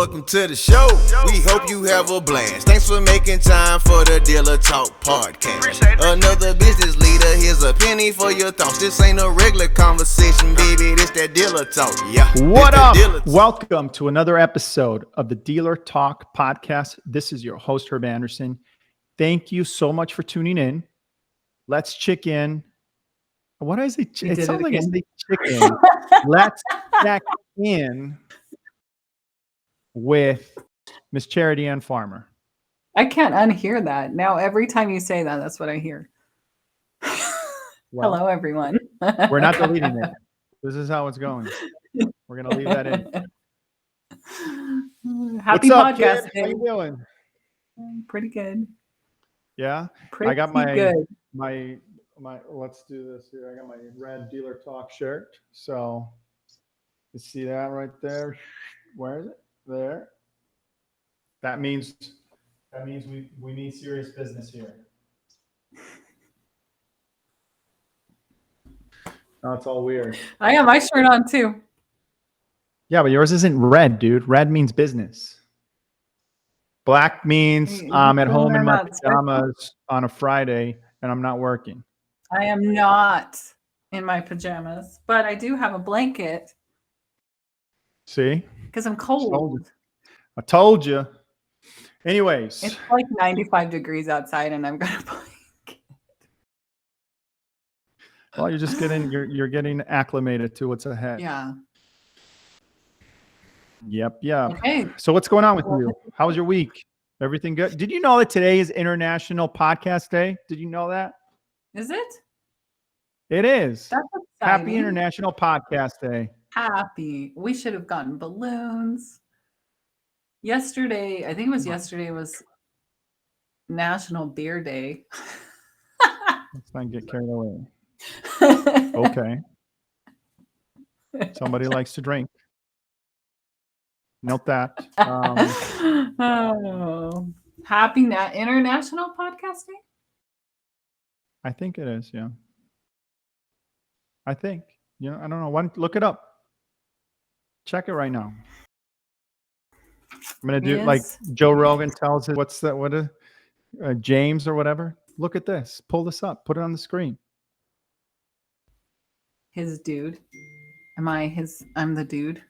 Welcome to the show. We hope you have a blast. Thanks for making time for the Dealer Talk podcast. Another business leader, here's a penny for your thoughts. This ain't a regular conversation, baby. This that Dealer Talk. Yeah. What up? Welcome to another episode of the Dealer Talk podcast. This is your host, Herb Anderson. Thank you so much for tuning in. Let's check in. What is it? It sounds like it's the chicken. Let's check in with Miss Charity Ann Farmer. I can't unhear that. Now, every time you say that, that's what I hear. Well, hello, everyone. We're not deleting it. This is how it's going. We're going to leave that in. Happy What's up, podcast kid? day. How you doing? Pretty good. Yeah? Pretty I got my good. let's do this here. I got my red Dealer Talk shirt. So you see that right there? Where is it? There. That means we need serious business here. No, it's all weird. I got my shirt on too. Yeah, but yours isn't red, dude. Red means business. Black means I'm at home in my pajamas on a Friday and I'm not working. I am not in my pajamas, but I do have a blanket. See? Because I'm cold. I told you. Anyways. It's like 95 degrees outside and I've got a blanket. Well, you're getting acclimated to what's ahead. Yeah. Yep. Okay. So what's going on with you? How was your week? Everything good? Did you know that today is International Podcast Day? Did you know that? Is it? It is. That's Happy exciting. International Podcast Day. Happy. We should have gotten balloons. Yesterday, I think it was yesterday, was National Beer Day. Let's not get carried away. Okay. Somebody likes to drink. Note that. Happy International Podcast Day? I think it is, yeah. I think. I don't know. Look it up. Check it right now. I'm going to do like Joe Rogan tells it. What's that? What James or whatever? Look at this. Pull this up. Put it on the screen. His dude. I'm the dude.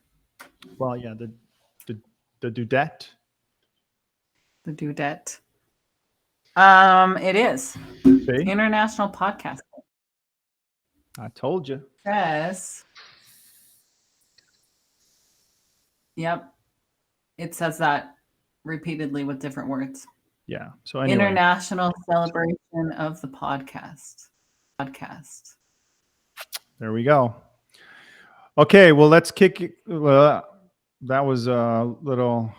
Well, yeah, the dudette. The dudette. It is. See? International Podcast Day. I told you. Yes. Yep. It says that repeatedly with different words. Yeah. So anyway. International Celebration of the Podcast. There we go. Okay, well, let's kick it. Well, that was a little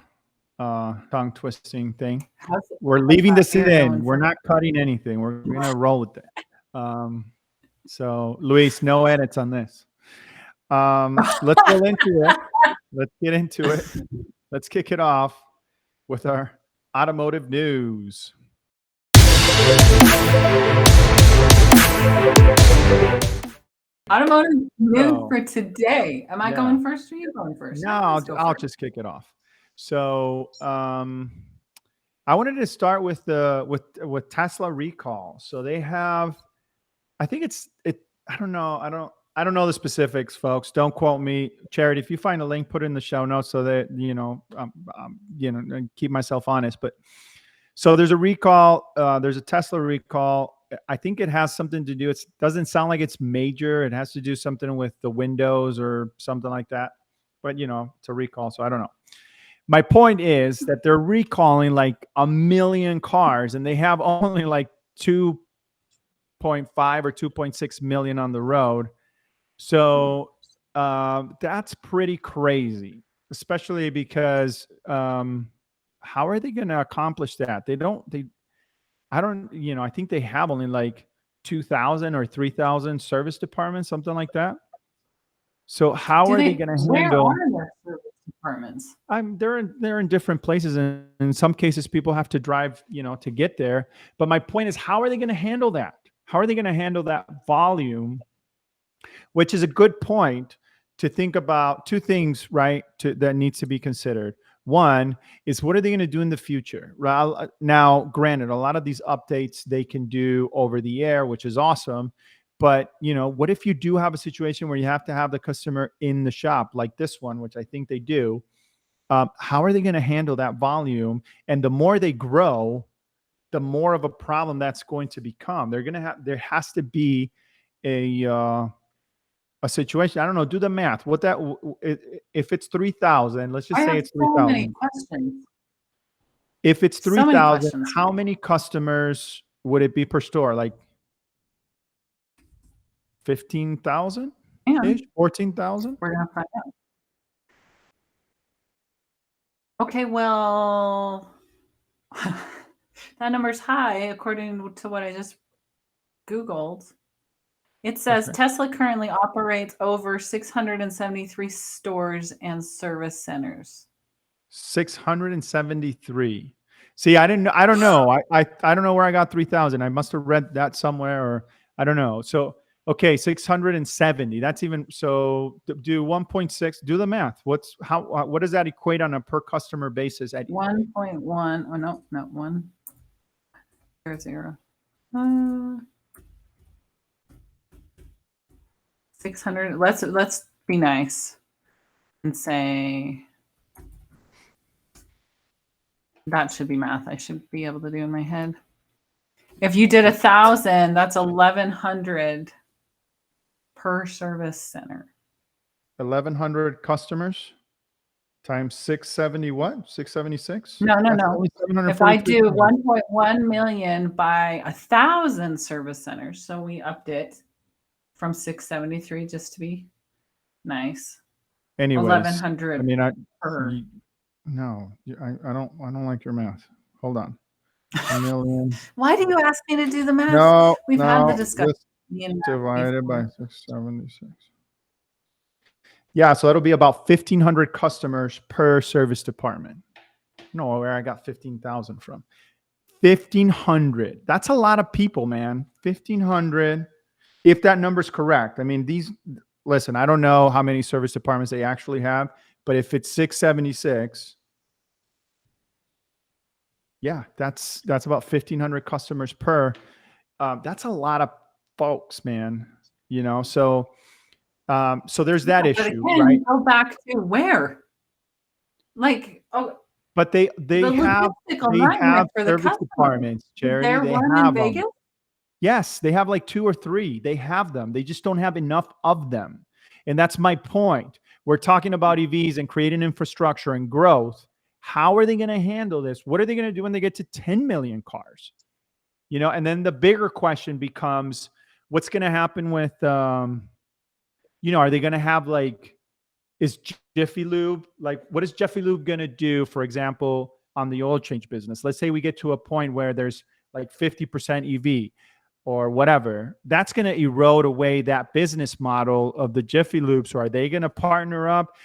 tongue twisting thing. We're leaving this in. We're not cutting anything. We're going to roll with it. So, Luis, no edits on this. Let's go into it. Let's get into it. Let's kick it off with our automotive news. Automotive news for today. Am I going first or are you going first? No, I'll just kick it off. So, I wanted to start with Tesla recall. So they have, I think I don't know. I don't know the specifics, folks. Don't quote me. Charity, if you find a link, put it in the show notes so that, keep myself honest. But so there's a recall. There's a Tesla recall. I think it has something to do. It doesn't sound like it's major. It has to do something with the windows or something like that. But, it's a recall. So I don't know. My point is that they're recalling like 1 million cars and they have only like 2.5 or 2.6 million on the road. So that's pretty crazy, especially because how are they going to accomplish that? I think they have only like 2,000 or 3,000 service departments, something like that. So how are they going to handle? Where are their service departments? They're in different places, and in some cases, people have to drive, to get there. But my point is, how are they going to handle that? How are they going to handle that volume? Which is a good point to think about two things, right? That needs to be considered. One is, what are they going to do in the future? Now, granted, a lot of these updates they can do over the air, which is awesome. But, what if you do have a situation where you have to have the customer in the shop, like this one, which I think they do? How are they going to handle that volume? And the more they grow, the more of a problem that's going to become. There has to be a situation. I don't know. Do the math. If it's 3,000, let's just say it's 3,000. So many questions. If it's So many 3,000, questions. how many customers would it be per store? Like 15,000 ish, 14,000? We're gonna find out. Okay, well, that number's high according to what I just Googled. It says Tesla currently operates over 673 stores and service centers. 673. See, I don't know. I don't know where I got 3,000. I must have read that somewhere, or I don't know. So, okay, 670. That's even, so do 1.6, do the math. What does that equate on a per customer basis at 1.1? Oh no, not 1. 0. 600. Let's be nice and say that should be math. I should be able to do in my head. If you did 1,000, that's 1,100 per service center. 1,100 customers times 670 what? 676? No. If I do 1.1 million by 1,000 service centers, so we upped it from 673 just to be nice. Anyways, 1,100. I mean, per. No, I don't like your math. Hold on. A million. Why do you ask me to do the math? No, We've had the discussion. Divided by 676. Yeah, so it'll be about 1,500 customers per service department. No, where I got 15,000 from. 1,500. That's a lot of people, man. 1,500. If that number's correct. I mean, listen, I don't know how many service departments they actually have, but if it's 676, yeah, that's about 1,500 customers per. That's a lot of folks, man. So there's that issue, again, right? Go back to where, but they have service departments, Charity. They're one in Vegas. Yes, they have like 2 or 3. They have them. They just don't have enough of them. And that's my point. We're talking about EVs and creating infrastructure and growth. How are they going to handle this? What are they going to do when they get to 10 million cars? And then the bigger question becomes, what's going to happen with, are they going to have is Jiffy Lube, what is Jiffy Lube going to do, for example, on the oil change business? Let's say we get to a point where there's 50% EV. Or whatever, that's going to erode away that business model of the Jiffy Lubes. Or are they going to partner up?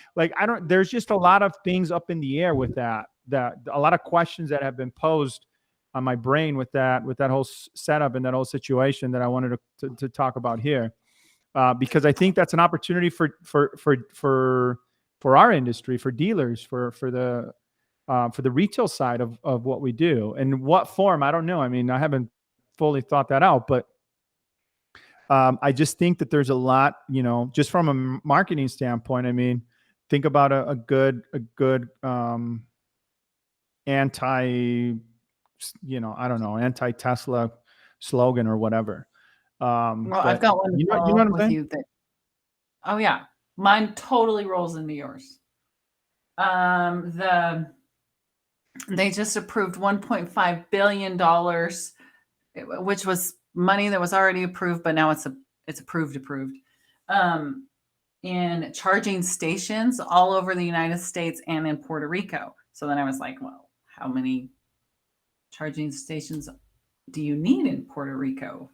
There's just a lot of things up in the air with that a lot of questions that have been posed on my brain with that whole setup and that whole situation that I wanted to talk about here. Because I think that's an opportunity for our industry, for dealers, for the retail side of what we do. And what form, I don't know. I mean, I haven't fully thought that out, but I just think that there's a lot, just from a marketing standpoint. I mean, think about a good anti-Tesla slogan or whatever. I've got one. With you that. Oh yeah, mine totally rolls into yours. They just approved $1.5 billion. Which was money that was already approved, but now it's approved. In charging stations all over the United States and in Puerto Rico. So then I was like, well, how many charging stations do you need in Puerto Rico?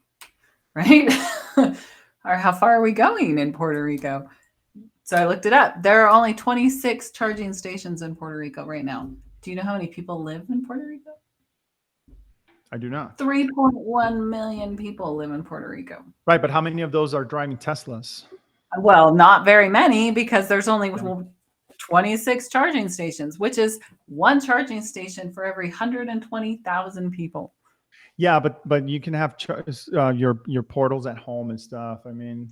Right? Or how far are we going in Puerto Rico? So I looked it up. There are only 26 charging stations in Puerto Rico right now. Do you know how many people live in Puerto Rico? I do not. 3.1 million people live in Puerto Rico. Right, but how many of those are driving Teslas? Well, not very many, because there's only 26 charging stations, which is one charging station for every 120,000 people. Yeah, but you can have your portals at home and stuff. I mean,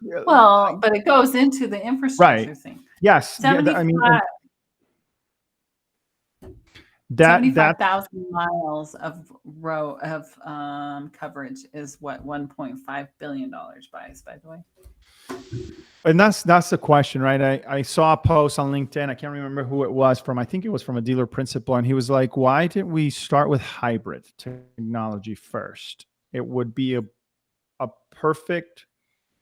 Well, but it goes into the infrastructure thing. Yes. Yeah, 75 I mean, that's 75,000 miles of coverage is what $1.5 billion buys, by the way. and that's the question, right? I saw a post on LinkedIn. I can't remember who it was from. I think it was from a dealer principal, and he was like, "Why didn't we start with hybrid technology first? It would be a perfect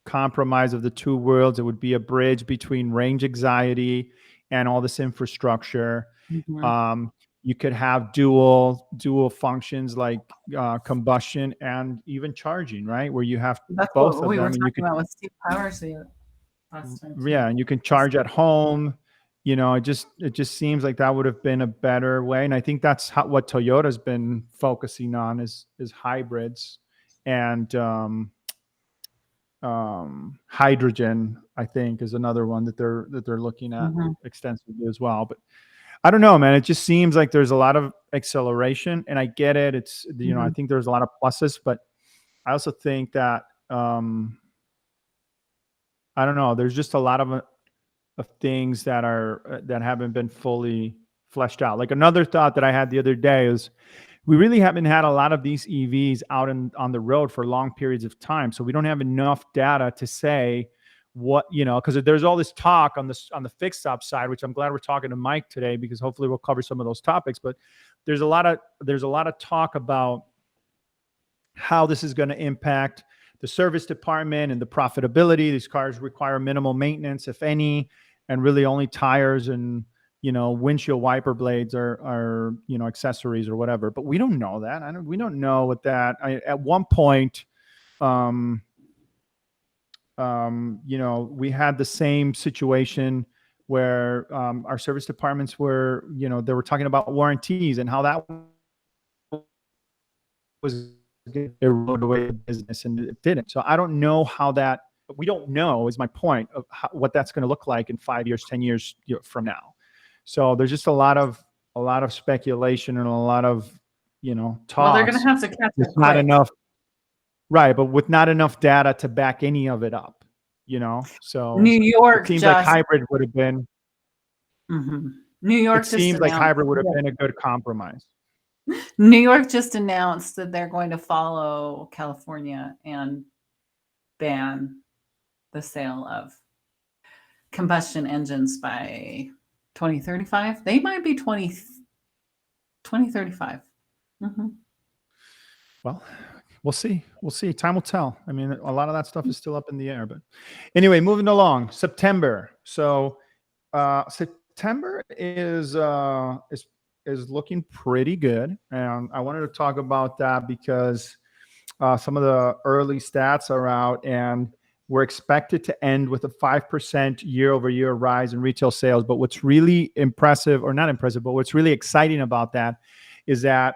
compromise of the two worlds. It would be a bridge between range anxiety and all this infrastructure. Mm-hmm. You could have dual functions like combustion and even charging, right? Where you have That's both what of we were them, and you talking could, about with Steve Powers last time too. yeah, and you can charge at home. You know, it just seems like that would have been a better way, and I think that's what Toyota's been focusing on is hybrids and hydrogen. I think is another one that they're looking at Mm-hmm. extensively as well. But I don't know, man. It just seems like there's a lot of acceleration, and I get it. It's, you know, I think there's a lot of pluses, but I also think that I don't know. There's just a lot of things that are that haven't been fully fleshed out. Like another thought that I had the other day is we really haven't had a lot of these EVs out on the road for long periods of time, so we don't have enough data to say what, you know, because there's all this talk on the fixed op side, which I'm glad we're talking to Mike today because hopefully we'll cover some of those topics. But there's a lot of talk about how this is going to impact the service department and the profitability. These cars require minimal maintenance, if any, and really only tires and, you know, windshield wiper blades are you know, accessories or whatever. But we don't know that. We don't know what that. At one point, you know, we had the same situation where our service departments were, you know, they were talking about warranties and how that was going to erode away the business, and it didn't. So I don't know how that. We don't know is my point of what that's going to look like in 5 years, 10 years from now. So there's just a lot of speculation and a lot of, you know, talks. Well, they're going to have to catch it not quick. enough. Right, but with not enough data to back any of it up, you know. So New York it seems just, like hybrid would have been. Mm-hmm. New York. It seems like hybrid would have been a good compromise. New York just announced that they're going to follow California and ban the sale of combustion engines by 2035. They might be 2035. Mm-hmm. Well, we'll see. We'll see. Time will tell. I mean, a lot of that stuff is still up in the air. But anyway, moving along. September. So September is looking pretty good, and I wanted to talk about that because some of the early stats are out, and we're expected to end with a 5% year-over-year rise in retail sales. But what's really impressive, or not impressive, but what's really exciting about that is that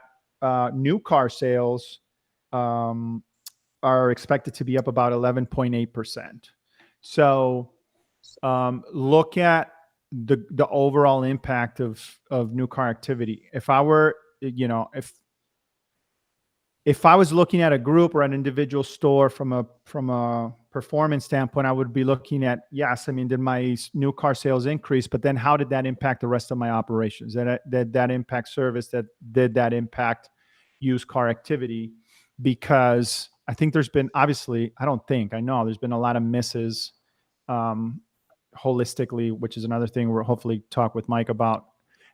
new car sales are expected to be up about 11.8%. So look at the overall impact of new car activity. If I were, you know, if I was looking at a group or an individual store from a performance standpoint, I would be looking at, yes, I mean, did my new car sales increase? But then how did that impact the rest of my operations? Did that impact service? Did that impact used car activity? Because I think there's been, obviously, I know there's been a lot of misses holistically, which is another thing we'll hopefully talk with Mike about.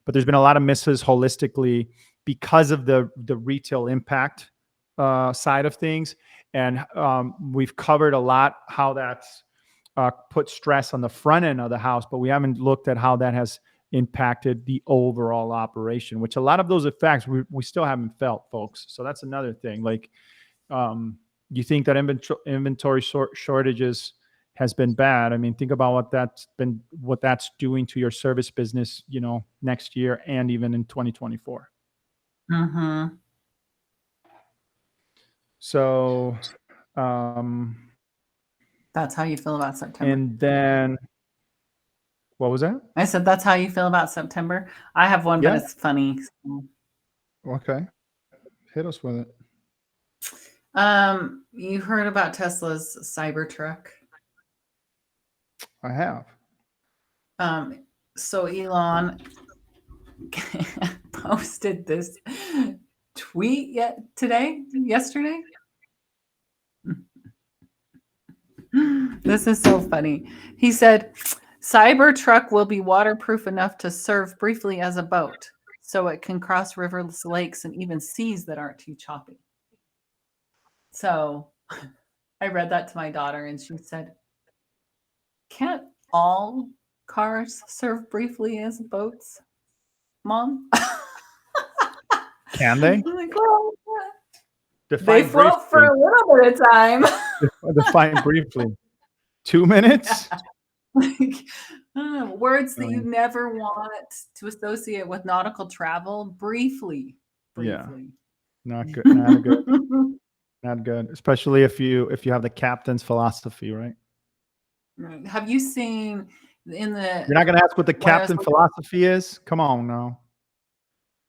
But there's been a lot of misses holistically because of the retail impact side of things. And we've covered a lot how that's put stress on the front end of the house, but we haven't looked at how that has impacted the overall operation, which a lot of those effects we still haven't felt, folks. So that's another thing. Like, you think that inventory shortages has been bad. I mean, think about what that's doing to your service business, you know, next year and even in 2024. Mm-hmm. So, that's how you feel about September. and then, What was that? I said, that's how you feel about September. I have one, Yeah. but it's funny. Okay. Hit us with it. You heard about Tesla's Cybertruck? I have. So Elon posted this tweet yesterday. This is so funny. He said, Cybertruck will be waterproof enough to serve briefly as a boat, so it can cross rivers, lakes, and even seas that aren't too choppy. So I read that to my daughter, and she said, can't all cars serve briefly as boats, Mom? Can they? I'm like, well, they Define float for a little bit of time. Define briefly. 2 minutes? Words that you never want to associate with nautical travel. Briefly. Yeah. Not good. Not good. Not good. Especially if you have the captain's philosophy, right? Have you seen in the... You're not going to ask what the captain philosophy is? Come on now.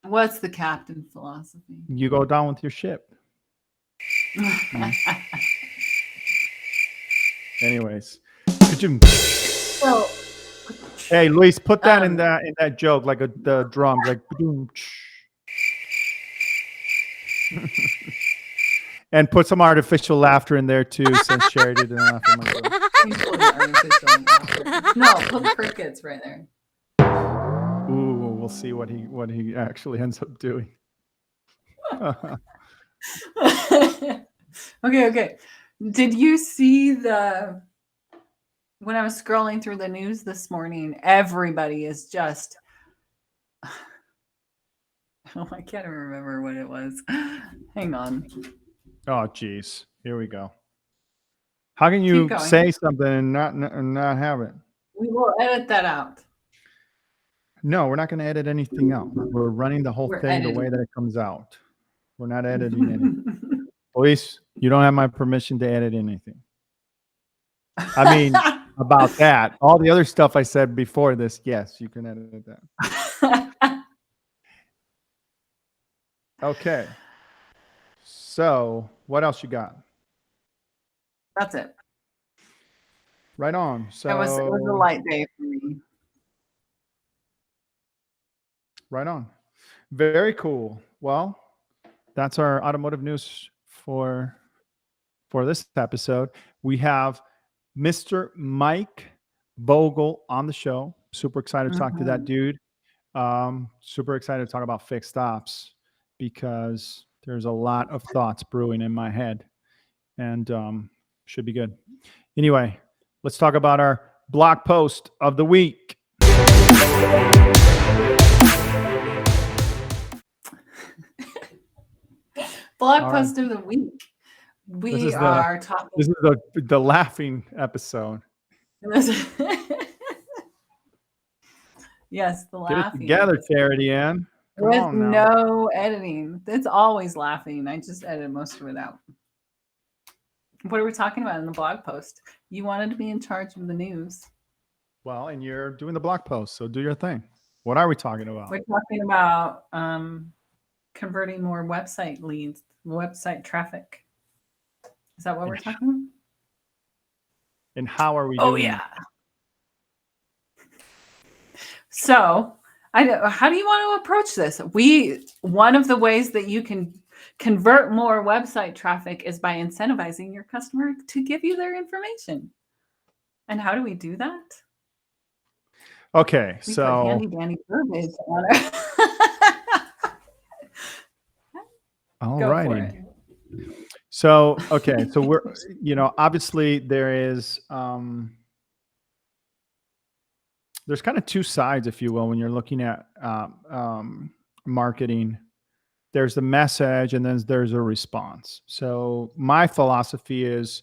What's the captain philosophy? You go down with your ship. Anyways. So, hey, Luis, put that in that joke, like the drum, like and put some artificial laughter in there too, since Sherry didn't laugh at my joke. No, put crickets right there. Ooh, we'll see what he actually ends up doing. Okay. Did you see when I was scrolling through the news this morning, everybody is just, I can't even remember what it was. Hang on. Oh, geez. Here we go. How can you say something and not have it? We will edit that out. No, we're not going to edit anything out. We're running the whole thing the way that it comes out. We're not editing anything. Luis, you don't have my permission to edit anything. I mean, about that. All the other stuff I said before this, yes, you can edit that. Okay. So, what else you got? That's it. Right on. So it was a light day for me. Right on. Very cool. Well, that's our automotive news for this episode. We have Mr. Mike Vogel on the show. Super excited to talk to that dude. Super excited to talk about fixed ops because there's a lot of thoughts brewing in my head and should be good. Anyway, let's talk about our blog post of the week. Blog post of the week. We are talking. This is the laughing episode. Yes, the laughing. Get it together, Charity Ann. With no editing. It's always laughing. I just edit most of it out. What are we talking about in the blog post? You wanted to be in charge of the news. Well, and you're doing the blog post, so do your thing. What are we talking about? We're talking about converting more website leads, website traffic. Is that what we're talking about? And how are we doing? Oh, yeah. So, how do you want to approach this? One of the ways that you can convert more website traffic is by incentivizing your customer to give you their information. And how do we do that? Okay, we so put handy dandy verbiage on it. All righty. So, okay, so we're, obviously there is, there's kind of two sides, if you will, when you're looking at marketing. There's the message and then there's a response. So my philosophy is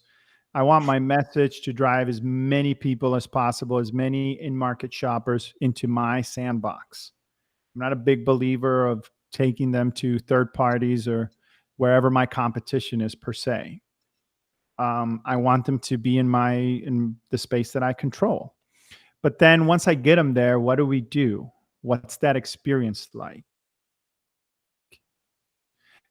I want my message to drive as many people as possible, as many in-market shoppers into my sandbox. I'm not a big believer of taking them to third parties or wherever my competition is per se. I want them to be in the space that I control. But then once I get them there, what do we do? What's that experience like?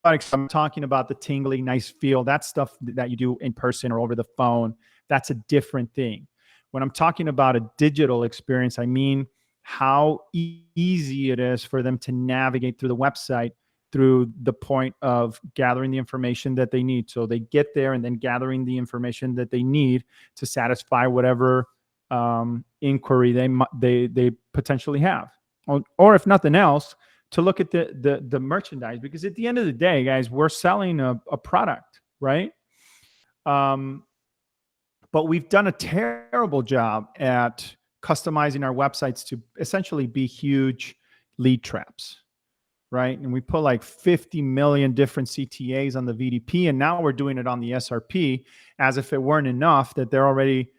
I'm talking about the tingly, nice feel. That's stuff that you do in person or over the phone. That's a different thing. When I'm talking about a digital experience, I mean how easy it is for them to navigate through the website through the point of gathering the information that they need. So they get there and then gathering the information that they need to satisfy whatever inquiry they potentially have. Or if nothing else, to look at the merchandise, because at the end of the day, guys, we're selling a product, right? But we've done a terrible job at customizing our websites to essentially be huge lead traps, right? And we put like 50 million different CTAs on the VDP, and now we're doing it on the SRP as if it weren't enough that they're already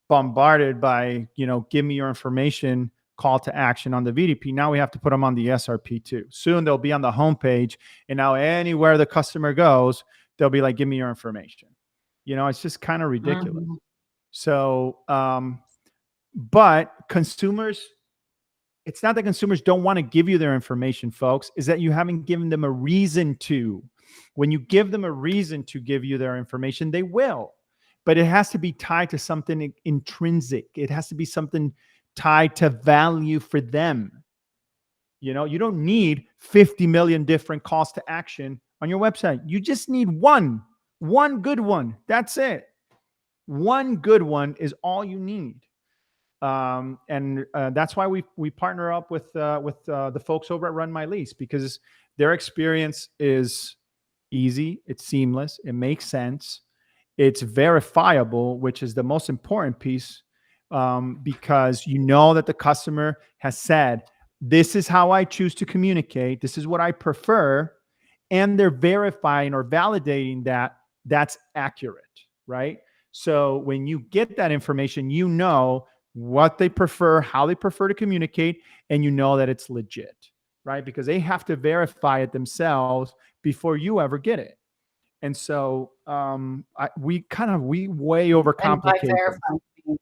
bombarded by, give me your information, call to action on the VDP. Now we have to put them on the SRP too. Soon they'll be on the homepage, and now anywhere the customer goes, they'll be like, give me your information. It's just kind of ridiculous. Mm-hmm. So, but consumers, it's not that consumers don't want to give you their information, folks, is that you haven't given them a reason to. When you give them a reason to give you their information, they will. But it has to be tied to something intrinsic. It has to be something tied to value for them. You don't need 50 million different calls to action on your website. You just need one good one. That's it. One good one is all you need. And that's why we partner up with the folks over at Run My Lease, because their experience is easy, it's seamless, it makes sense, it's verifiable, which is the most important piece, because that the customer has said, this is how I choose to communicate, this is what I prefer, and they're verifying or validating that that's accurate, right? So when you get that information, what they prefer, how they prefer to communicate, and that it's legit, right? Because they have to verify it themselves before you ever get it. And so we way overcomplicate. And by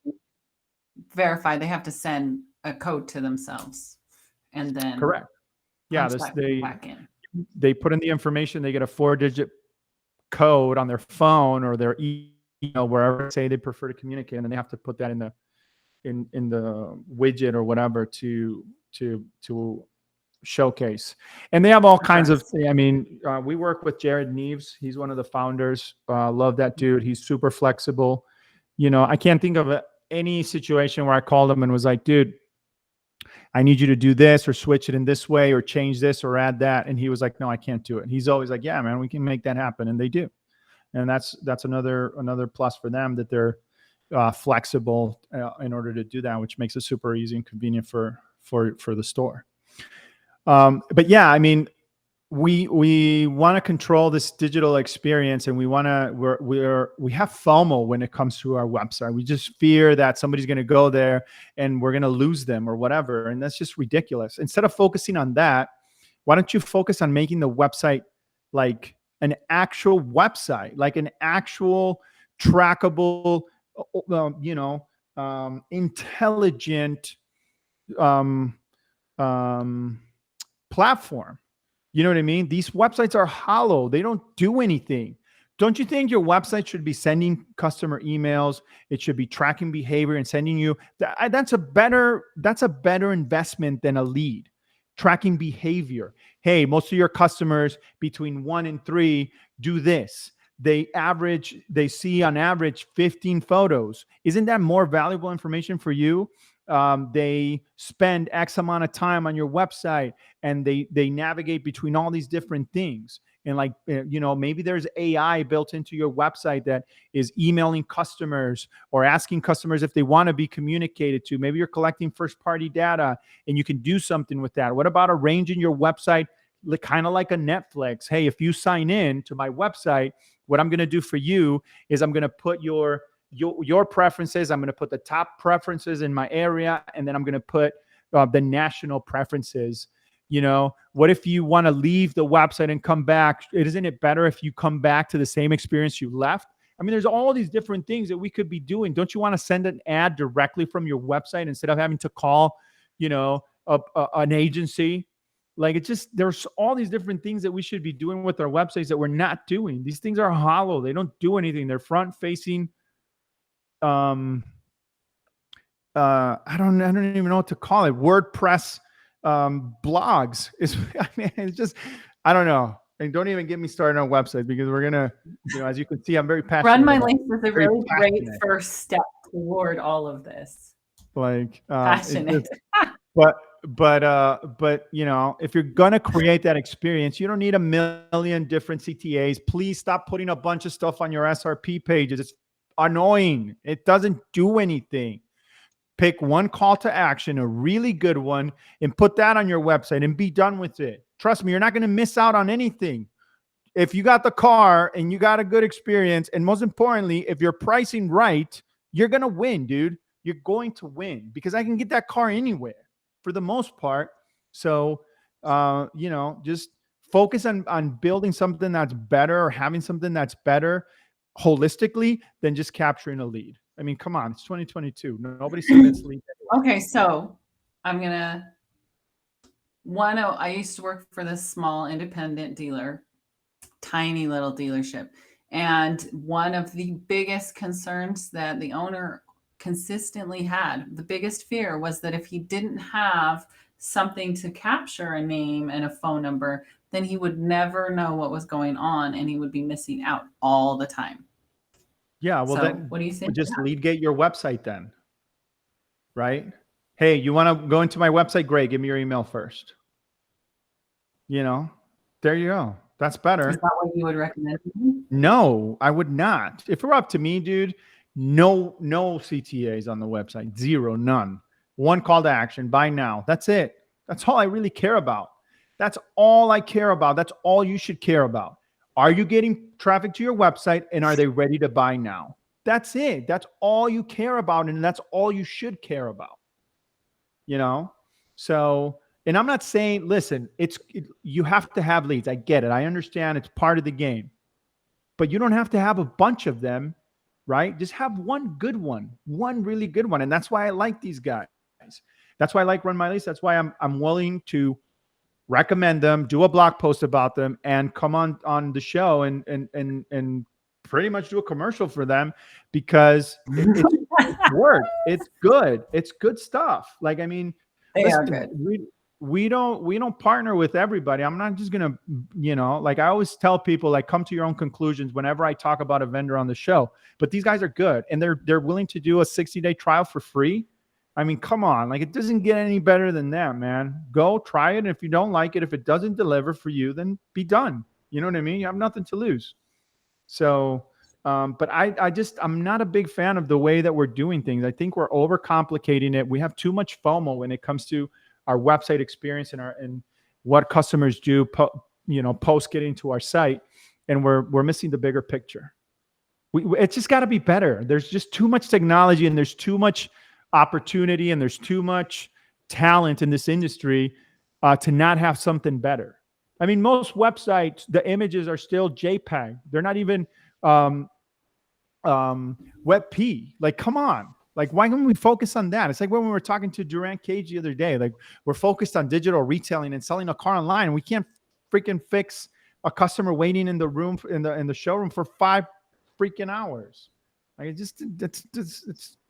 verify, they have to send a code to themselves, and then correct. Yeah, they put in the information. They get a 4-digit code on their phone or their email, wherever say they prefer to communicate, and then they have to put that in the widget or whatever to showcase. And they have all kinds of, we work with Jared Neves. He's one of the founders. Love that dude. He's super flexible. I can't think of any situation where I called him and was like, dude, I need you to do this or switch it in this way or change this or add that. And he was like, no, I can't do it. And he's always like, yeah, man, we can make that happen. And they do. And that's another plus for them, that they're flexible in order to do that, which makes it super easy and convenient for the store. But yeah, we want to control this digital experience, and we have FOMO when it comes to our website. We just fear that somebody's going to go there and we're going to lose them or whatever. And that's just ridiculous. Instead of focusing on that, why don't you focus on making the website like an actual website, like an actual trackable, intelligent platform. You know what I mean? These websites are hollow. They don't do anything. Don't you think your website should be sending customer emails? It should be tracking behavior and sending you. That's a better investment than a lead. Tracking behavior. Hey, most of your customers between 1 and 3 do this. They see on average 15 photos. Isn't that more valuable information for you? They spend X amount of time on your website, and they navigate between all these different things. And maybe there's AI built into your website that is emailing customers or asking customers if they want to be communicated to. Maybe you're collecting first-party data and you can do something with that. What about arranging your website kind of like a Netflix? Hey, if you sign in to my website, what I'm going to do for you is I'm going to put your preferences. I'm going to put the top preferences in my area, and then I'm going to put the national preferences. What if you want to leave the website and come back? Isn't it better if you come back to the same experience you left? I mean, there's all these different things that we could be doing. Don't you want to send an ad directly from your website instead of having to call, an agency? Like, it's just, there's all these different things that we should be doing with our websites that we're not doing. These things are hollow. They don't do anything. They're front facing. I don't even know what to call it. WordPress blogs. It's just, I don't know. And don't even get me started on websites, because we're gonna, as you can see, I'm very passionate. Run My Links is a really great first step toward all of this. Like, Passionate. but if you're gonna create that experience, you don't need a million different CTAs. Please stop putting a bunch of stuff on your SRP pages. It's annoying. It doesn't do anything. Pick one call to action, a really good one, and put that on your website and be done with it. Trust me, you're not going to miss out on anything. If you got the car and you got a good experience, and most importantly, if you're pricing right, you're going to win, dude. You're going to win, because I can get that car anywhere for the most part. So, just focus on building something that's better, or having something that's better holistically than just capturing a lead. I mean, come on, it's 2022. Nobody submits leads anyway. Okay, so I used to work for this small independent dealer, tiny little dealership. And one of the biggest concerns that the owner consistently had, the biggest fear, was that if he didn't have something to capture a name and a phone number, then he would never know what was going on, and he would be missing out all the time. Yeah, well, so then what do you think? Just lead gate your website then, right? Hey, you want to go into my website? Great, give me your email first. There you go. That's better. Is that what you would recommend? No, I would not. If it were up to me, dude, no CTAs on the website. Zero, none. One call to action, buy now. That's it. That's all I really care about. That's all I care about. That's all you should care about. Are you getting traffic to your website, and are they ready to buy now? That's it. That's all you care about, and that's all you should care about. So, and I'm not saying, listen, you have to have leads. I get it. I understand it's part of the game, but you don't have to have a bunch of them, right? Just have one good one, one really good one. And that's why I like these guys. That's why I like Run My Lease. That's why I'm willing to recommend them, do a blog post about them, and come on the show and pretty much do a commercial for them, because it's work. It's good. It's good stuff. Like, I mean, Are good. We don't partner with everybody. I'm not just gonna, like I always tell people, like, come to your own conclusions whenever I talk about a vendor on the show. But these guys are good, and they're willing to do a 60-day trial for free. I mean, come on, like, it doesn't get any better than that, man. Go try it. And if you don't like it, if it doesn't deliver for you, then be done. You know what I mean? You have nothing to lose. So, but I'm not a big fan of the way that we're doing things. I think we're overcomplicating it. We have too much FOMO when it comes to our website experience and what customers do, post getting to our site, and we're missing the bigger picture. It's just got to be better. There's just too much technology, and there's too much opportunity, and there's too much talent in this industry to not have something better. I mean, most websites, the images are still JPEG. They're not even WebP. Like, come on. Like, why can't we focus on that? It's like when we were talking to Durant Cage the other day. Like, we're focused on digital retailing and selling a car online, and we can't freaking fix a customer waiting in the room in the showroom for 5 freaking hours. Like, it's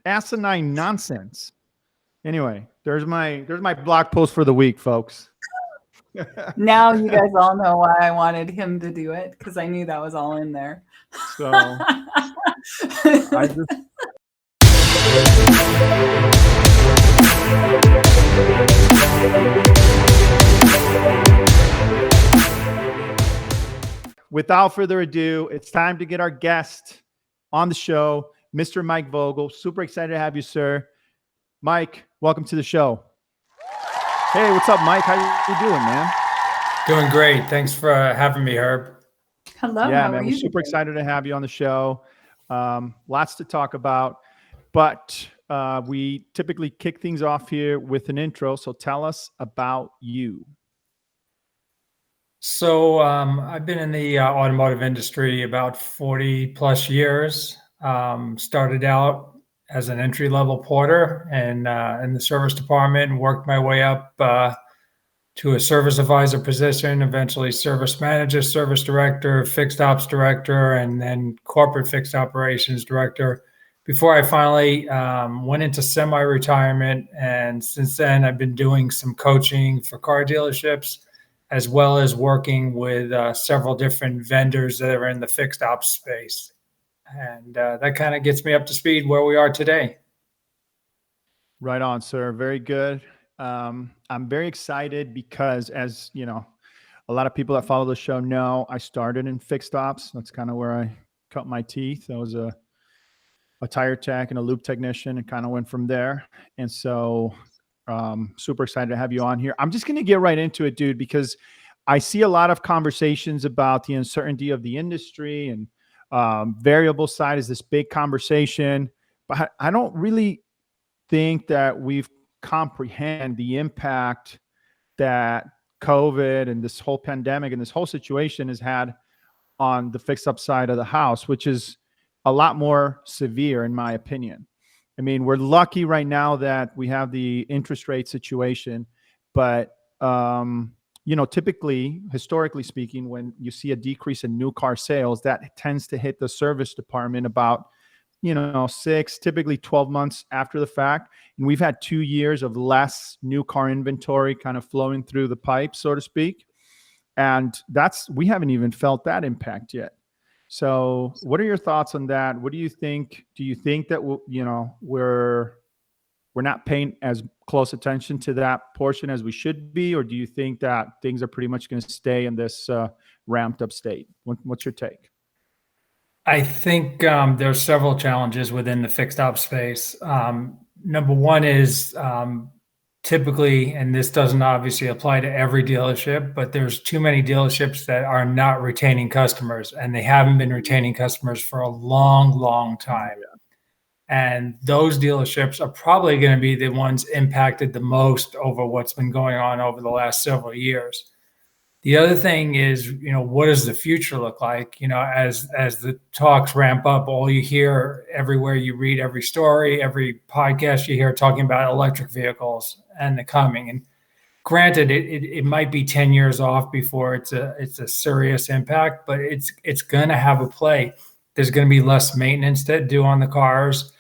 asinine nonsense. Anyway, there's my blog post for the week, folks. Now you guys all know why I wanted him to do it, because I knew that was all in there. So I just. Without further ado, it's time to get our guest on the show, Mr. Mike Vogel. Super excited to have you, sir. Mike, welcome to the show. Hey, what's up, Mike? How you doing, man? Doing great. Thanks for having me, Herb. Hello. Yeah, man, we're super excited to have you on the show. Lots to talk about, but we typically kick things off here with an intro. So tell us about you. So I've been in the automotive industry about 40 plus years. Started out as an entry-level porter and in the service department, and worked my way up to a service advisor position, eventually service manager, service director, fixed ops director, and then corporate fixed operations director before I finally went into semi-retirement. And since then, I've been doing some coaching for car dealerships, as well as working with several different vendors that are in the fixed ops space. And that kind of gets me up to speed where we are today. Right on, sir. Very good. I'm very excited because, as you know, a lot of people that follow the show know, I started in fixed ops. That's kind of where I cut my teeth. I was a tire tech and a lube technician, and kind of went from there. And so super excited to have you on here. I'm just going to get right into it, dude, because I see a lot of conversations about the uncertainty of the industry, and variable side is this big conversation, but I don't really think that we've comprehend the impact that COVID and this whole pandemic and this whole situation has had on the fixed up side of the house, which is a lot more severe in my opinion. I mean, we're lucky right now that we have the interest rate situation, but typically, historically speaking, when you see a decrease in new car sales, that tends to hit the service department about 6, typically 12 months after the fact. And we've had 2 years of less new car inventory kind of flowing through the pipe, so to speak. And we haven't even felt that impact yet. So what are your thoughts on that? What do you think? Do you think that we're not paying as close attention to that portion as we should be? Or do you think that things are pretty much going to stay in this ramped up state? What's your take? I think there's several challenges within the fixed ops space. Number one is typically, and this doesn't obviously apply to every dealership, but there's too many dealerships that are not retaining customers, and they haven't been retaining customers for a long, long time. Yeah. And those dealerships are probably going to be the ones impacted the most over what's been going on over the last several years. The other thing is, what does the future look like? As the talks ramp up, all you hear everywhere you read, every story, every podcast you hear talking about electric vehicles and the coming. And granted, it might be 10 years off before it's a serious impact, but it's going to have a play. There's going to be less maintenance to do on the cars.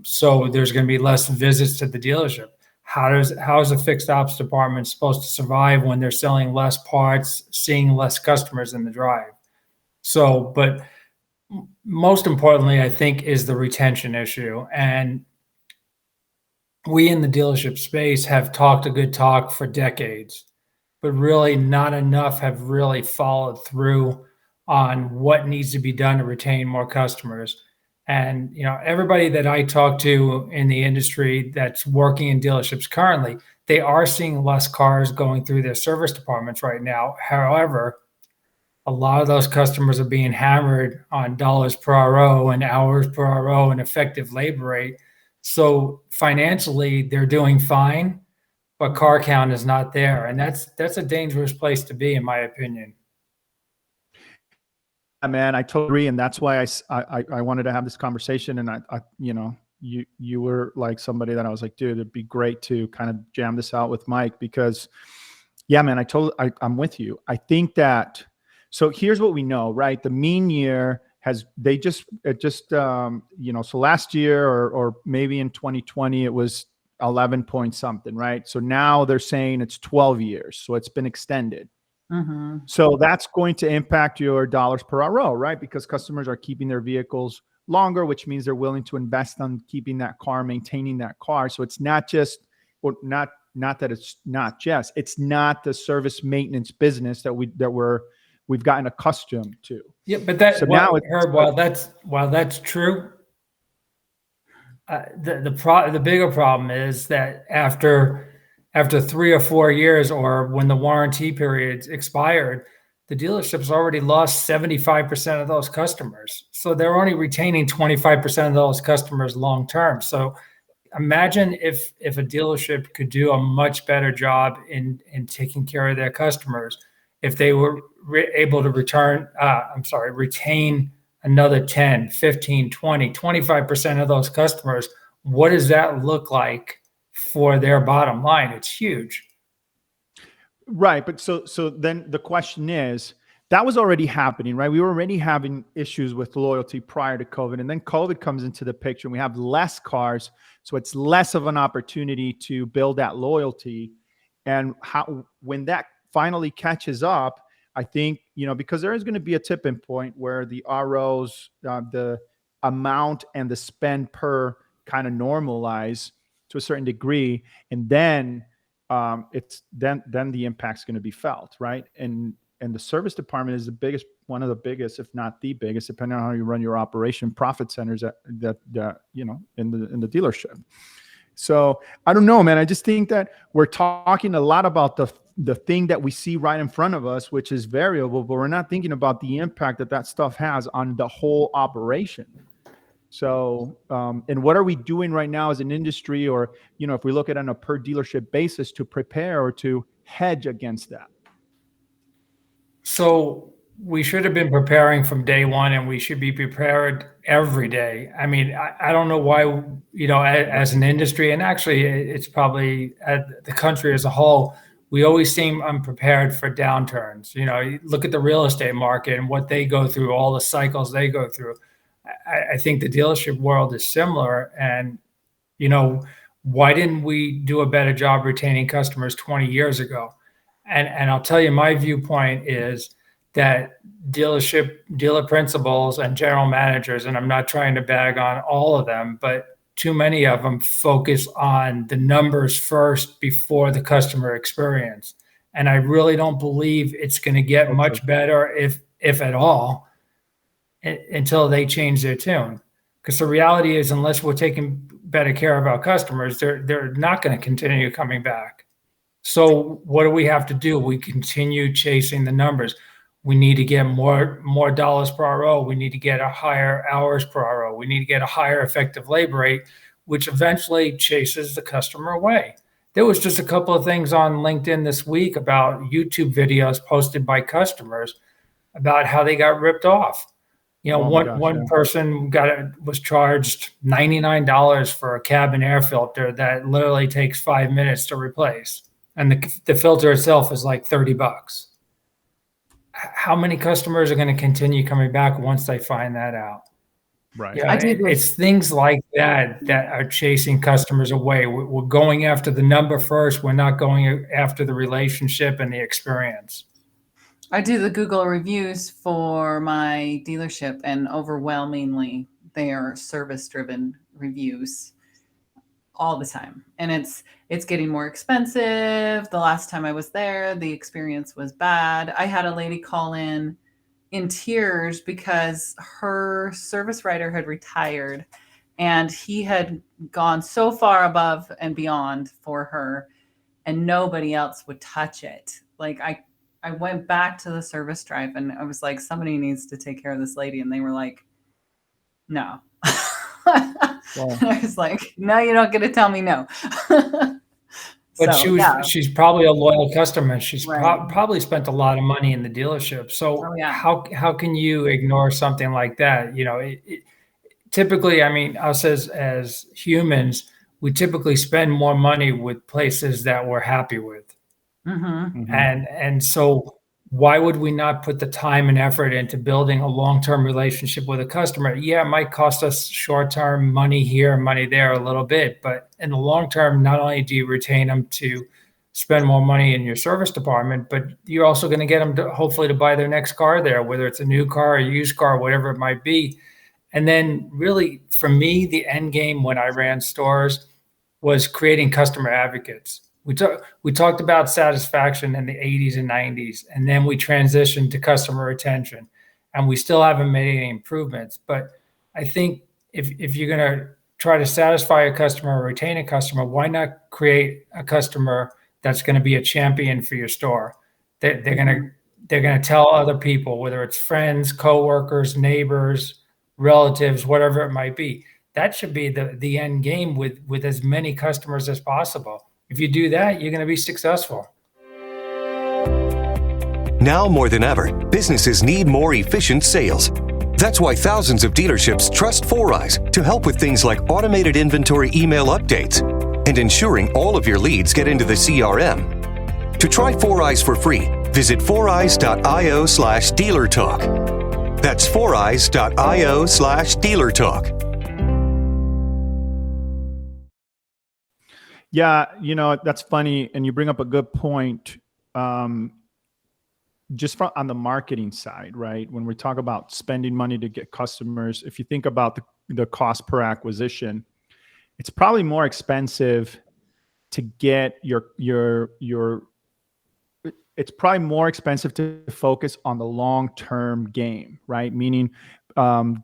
So there's going to be less visits to the dealership. How is a fixed ops department supposed to survive when they're selling less parts, seeing less customers in the drive? So, but most importantly, I think, is the retention issue. And we in the dealership space have talked a good talk for decades, but really not enough have really followed through on what needs to be done to retain more customers. And, everybody that I talk to in the industry that's working in dealerships currently, they are seeing less cars going through their service departments right now. However, a lot of those customers are being hammered on dollars per RO and hours per RO and effective labor rate. So financially, they're doing fine, but car count is not there. And that's a dangerous place to be, in my opinion. Man, I totally agree, and that's why I wanted to have this conversation. And I you were like somebody that I was like, dude, it'd be great to kind of jam this out with Mike, because, yeah, man, I'm with you. I think that, so here's what we know, right? The mean year so last year or maybe in 2020 it was 11 point something, right? So now they're saying it's 12 years, so it's been extended. Mm-hmm. So that's going to impact your dollars per RO, right? Because customers are keeping their vehicles longer, which means they're willing to invest on keeping that car, maintaining that car. So it's not just, or not that it's not just, it's not the service maintenance business that we've gotten accustomed to. Yeah, but while that's true, the bigger problem is that after 3 or 4 years, or when the warranty period's expired, the dealership's already lost 75% of those customers. So they're only retaining 25% of those customers long term. So imagine if a dealership could do a much better job in taking care of their customers. if they were able to retain another 10, 15, 20, 25% of those customers, what does that look like for their bottom line? It's huge. Right. But so then the question is, that was already happening, right? We were already having issues with loyalty prior to COVID. And then COVID comes into the picture and we have less cars. So it's less of an opportunity to build that loyalty. And when that finally catches up, I think, because there is going to be a tipping point where the ROs, the amount and the spend per kind of normalize to a certain degree. And then then the impact's going to be felt, right? And the service department is one of the biggest, if not the biggest, depending on how you run your operation, profit centers that in the dealership. So I don't know, man. I just think that we're talking a lot about the thing that we see right in front of us, which is variable, but we're not thinking about the impact that stuff has on the whole operation. So, and what are we doing right now as an industry, or, if we look at it on a per dealership basis, to prepare or to hedge against that? So we should have been preparing from day one, and we should be prepared every day. I mean, I don't know why, as an industry, and actually it's probably the country as a whole, we always seem unprepared for downturns. You look at the real estate market and what they go through, all the cycles they go through. I think the dealership world is similar. And, why didn't we do a better job retaining customers 20 years ago? And I'll tell you, my viewpoint is that dealer principals and general managers, and I'm not trying to bag on all of them, but too many of them focus on the numbers first before the customer experience. And I really don't believe it's going to get much better, if at all, until they change their tune. Because the reality is, unless we're taking better care of our customers, they're not going to continue coming back. So what do we have to do? We continue chasing the numbers. We need to get more dollars per RO. We need to get a higher hours per RO. We need to get a higher effective labor rate, which eventually chases the customer away. There was just a couple of things on LinkedIn this week about YouTube videos posted by customers about how they got ripped off. One person was charged $99 for a cabin air filter that literally takes 5 minutes to replace. And the filter itself is like $30. How many customers are going to continue coming back once they find that out? Right. It's things like that are chasing customers away. We're going after the number first. We're not going after the relationship and the experience. I do the Google reviews for my dealership, and overwhelmingly they are service-driven reviews all the time. And it's getting more expensive. The last time I was there, the experience was bad. I had a lady call in tears because her service writer had retired and he had gone so far above and beyond for her, and nobody else would touch it. Like I went back to the service drive and I was like, somebody needs to take care of this lady. And they were like, no. Well, I was like, no, you don't get to tell me no. But she's probably a loyal customer. She's probably spent a lot of money in the dealership. So how can you ignore something like that? Typically, I mean, us as humans, we typically spend more money with places that we're happy with. Mm-hmm. And so why would we not put the time and effort into building a long-term relationship with a customer? Yeah, it might cost us short-term money here, money there a little bit, but in the long term, not only do you retain them to spend more money in your service department, but you're also going to get them to hopefully to buy their next car there, whether it's a new car, a used car, whatever it might be. And then really, for me, the end game when I ran stores was creating customer advocates. We talked about satisfaction in the 80s and 90s, and then we transitioned to customer retention, and we still haven't made any improvements. But I think if you're going to try to satisfy a customer or retain a customer, why not create a customer that's going to be a champion for your store? They're going to tell other people, whether it's friends, coworkers, neighbors, relatives, whatever it might be. That should be the end game with as many customers as possible. If you do that, you're going to be successful. Now more than ever, businesses need more efficient sales. That's why thousands of dealerships trust 4Eyes to help with things like automated inventory email updates and ensuring all of your leads get into the CRM. To try 4Eyes for free, visit 4eyes.io/dealertalk. That's 4eyes.io/dealertalk. Yeah, that's funny, and you bring up a good point. Just on the marketing side, right? When we talk about spending money to get customers, if you think about the cost per acquisition, it's probably more expensive to get it's probably more expensive to focus on the long-term game, right? Meaning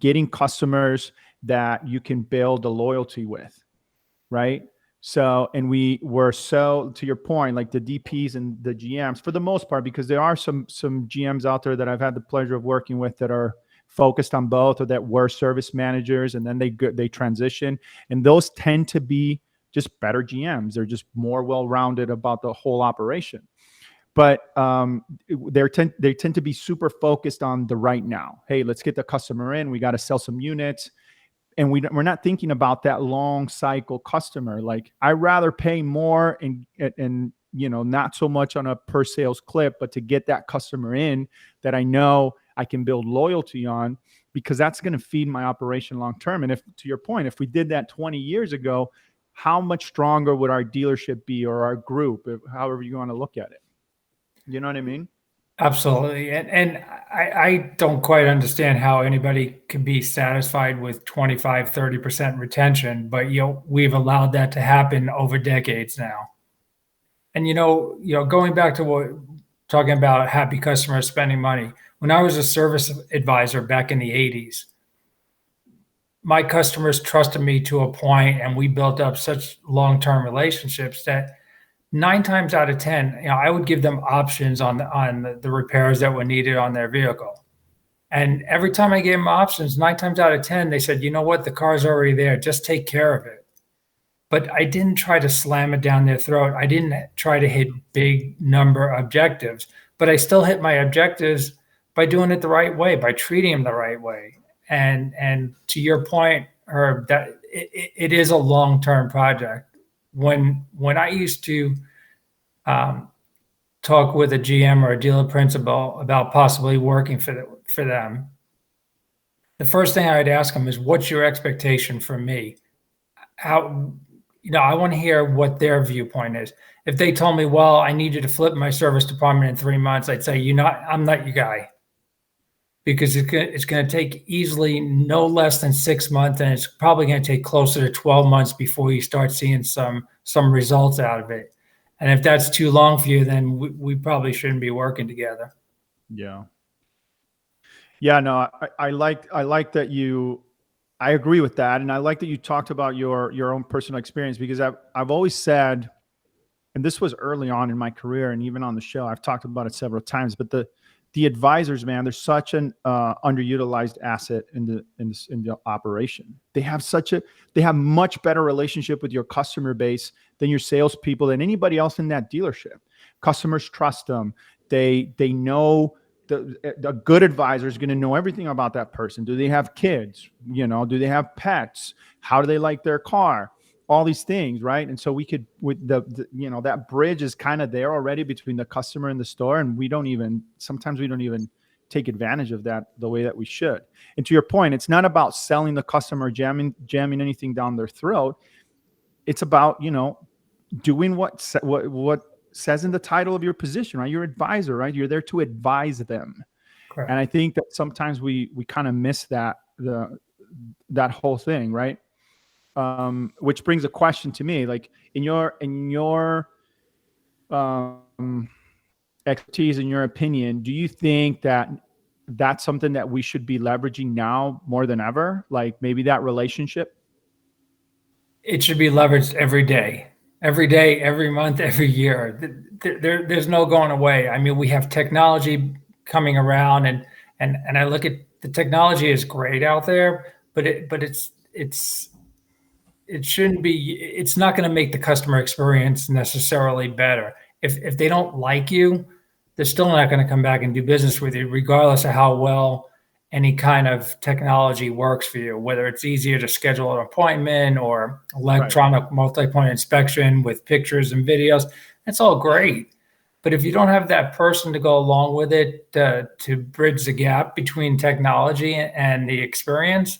getting customers that you can build a loyalty with, right? So, and we were to your point, like the DPs and the GMs for the most part, because there are some GMs out there that I've had the pleasure of working with that are focused on both, or that were service managers and then they transition, and those tend to be just better GMs. They're just more well-rounded about the whole operation. But they tend to be super focused on the right now. Hey, let's get the customer in. We got to sell some units. And we're not thinking about that long cycle customer. Like, I rather pay more and not so much on a per sales clip, but to get that customer in that I know I can build loyalty on, because that's going to feed my operation long term. And if, to your point, if we did that 20 years ago, how much stronger would our dealership be, or our group, however you want to look at it? You know what I mean? Absolutely. And I don't quite understand how anybody can be satisfied with 25, 30% retention, but we've allowed that to happen over decades now. And going back to talking about happy customers spending money, when I was a service advisor back in the 80s, my customers trusted me to a point, and we built up such long-term relationships that 9 times out of 10, I would give them options on the repairs that were needed on their vehicle. And every time I gave them options, 9 times out of 10, they said, you know what, the car's already there, just take care of it. But I didn't try to slam it down their throat. I didn't try to hit big number objectives, but I still hit my objectives by doing it the right way, by treating them the right way. And to your point, Herb, that it is a long-term project. When I used to talk with a GM or a dealer principal about possibly working for them, the first thing I would ask them is, what's your expectation from me? I want to hear what their viewpoint is. If they told me, well, I need you to flip my service department in 3 months, I'd say, I'm not your guy. Because it's going to take easily no less than 6 months, and it's probably going to take closer to 12 months before you start seeing some results out of it. And if that's too long for you, then we probably shouldn't be working together. Yeah. Yeah, no, I like that I agree with that. And I like that you talked about your own personal experience, because I've always said, and this was early on in my career and even on the show, I've talked about it several times, but the advisors, man, they're such an underutilized asset in the operation. They have much better relationship with your customer base than your salespeople, than anybody else in that dealership. Customers trust them. They know a good advisor is going to know everything about that person. Do they have kids? Do they have pets? How do they like their car? All these things, right? And so we could, with that bridge is kind of there already between the customer and the store, and sometimes we don't even take advantage of that the way that we should. And to your point, it's not about selling the customer, jamming anything down their throat. It's about doing what says in the title of your position, right? You're advisor, right? You're there to advise them. Correct. And I think that sometimes we kind of miss that whole thing, right? Which brings a question to me, like in your expertise, in your opinion, do you think that that's something that we should be leveraging now more than ever? Like maybe that relationship? It should be leveraged every day, every month, every year. There's no going away. I mean, we have technology coming around, and I look at the technology is great out there, but it shouldn't be. It's not going to make the customer experience necessarily better. If they don't like you, they're still not going to come back and do business with you, regardless of how well any kind of technology works for you, whether it's easier to schedule an appointment or electronic multi-point inspection with pictures and videos. That's all great. But if you don't have that person to go along with it to bridge the gap between technology and the experience,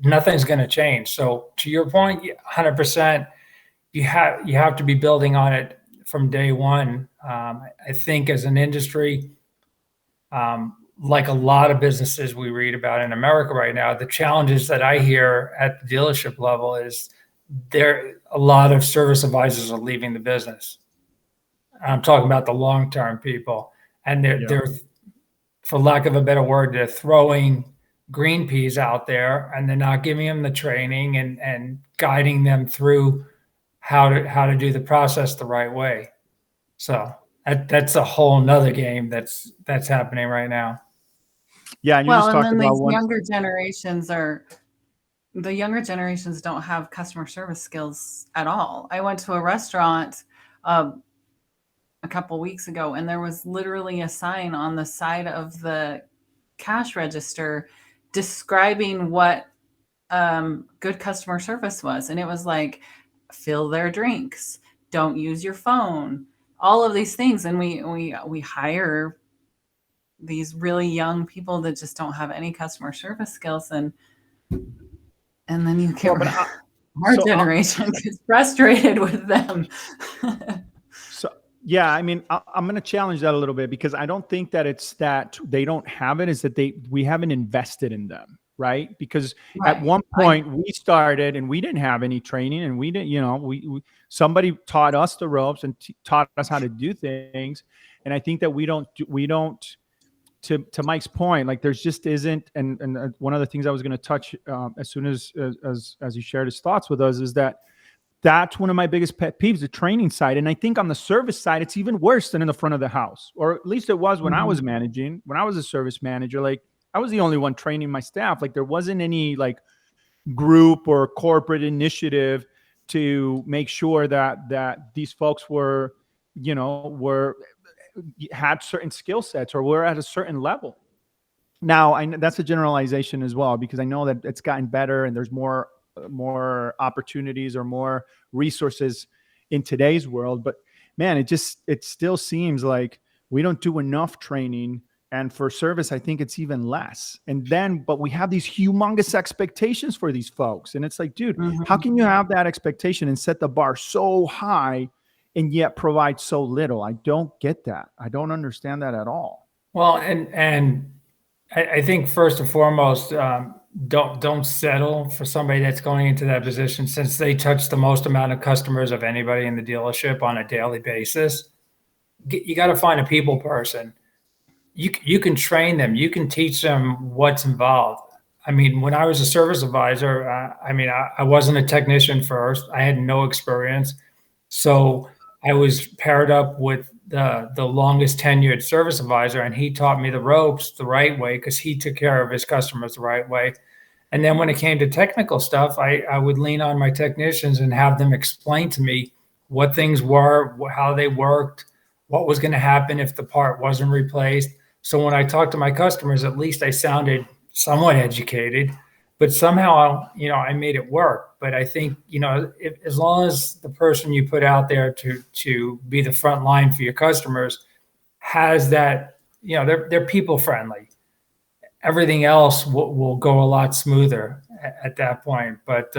nothing's going to change. So to your point, 100%, you have to be building on it from day one. I think as an industry, like a lot of businesses we read about in America right now, the challenges that I hear at the dealership level is a lot of service advisors are leaving the business. I'm talking about the long-term people, and they're, for lack of a better word, they're throwing green peas out there, and they're not giving them the training and guiding them through how to do the process the right way. So that's a whole nother game that's happening right now. Yeah, and younger generations don't have customer service skills at all. I went to a restaurant a couple weeks ago, and there was literally a sign on the side of the cash register describing what good customer service was. And it was like, fill their drinks, don't use your phone, all of these things. And we hire these really young people that just don't have any customer service skills. And then you get our generation gets frustrated with them. Yeah, I mean, I'm going to challenge that a little bit, because I don't think that it's that they don't have it, is that we haven't invested in them, right? Because at one point we started and we didn't have any training, and we didn't, somebody taught us the ropes and taught us how to do things. And I think that we don't, to Mike's point, like there's just isn't. And one of the things I was going to touch as soon as he shared his thoughts with us is that's one of my biggest pet peeves, the training side. And I think on the service side, it's even worse than in the front of the house, or at least it was when I was managing, when I was a service manager. Like I was the only one training my staff. Like there wasn't any like group or corporate initiative to make sure that these folks were had certain skill sets or were at a certain level. Now, that's a generalization as well, because I know that it's gotten better and there's more opportunities or more resources in today's world. But man, it still seems like we don't do enough training. And for service, I think it's even less. But we have these humongous expectations for these folks. And it's like, dude, how can you have that expectation and set the bar so high and yet provide so little? I don't get that. I don't understand that at all. Well, and I think first and foremost, don't settle for somebody that's going into that position, since they touch the most amount of customers of anybody in the dealership on a daily basis. You got to find a people person. You can train them. You can teach them what's involved. I mean, when I was a service advisor, I wasn't a technician first. I had no experience. So I was paired up with the longest tenured service advisor, and he taught me the ropes the right way because he took care of his customers the right way. And then when it came to technical stuff, I would lean on my technicians and have them explain to me what things were, how they worked, what was going to happen if the part wasn't replaced. So when I talked to my customers, at least I sounded somewhat educated, but somehow, I made it work. But I think, as long as the person you put out there to be the front line for your customers has that, they're people friendly, everything else will go a lot smoother at that point. But,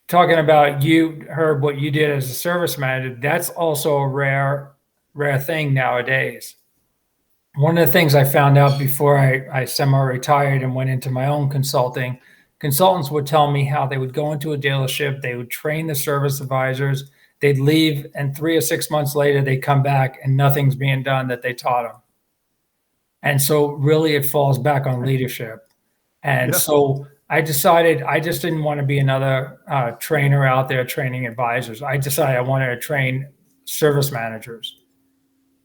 talking about you, Herb, what you did as a service manager, that's also a rare thing nowadays. One of the things I found out before I semi-retired and went into my own consulting, consultants would tell me how they would go into a dealership, they would train the service advisors, they'd leave, and 3 or 6 months later, they'd come back and nothing's being done that they taught them. And so really it falls back on leadership. And so I decided I just didn't want to be another trainer out there training advisors. I decided I wanted to train service managers,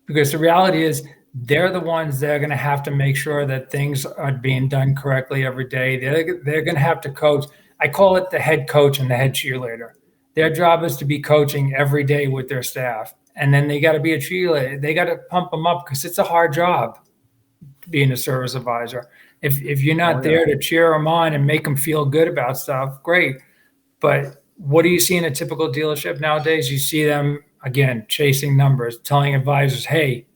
because the reality is they're the ones that are going to have to make sure that things are being done correctly every day. They're going to have to coach. I call it the head coach and the head cheerleader. Their job is to be coaching every day with their staff. And then they got to be a cheerleader. They got to pump them up because it's a hard job being a service advisor. If you're not there to cheer them on and make them feel good about stuff, great. But what do you see in a typical dealership nowadays? You see them, again, chasing numbers, telling advisors, hey,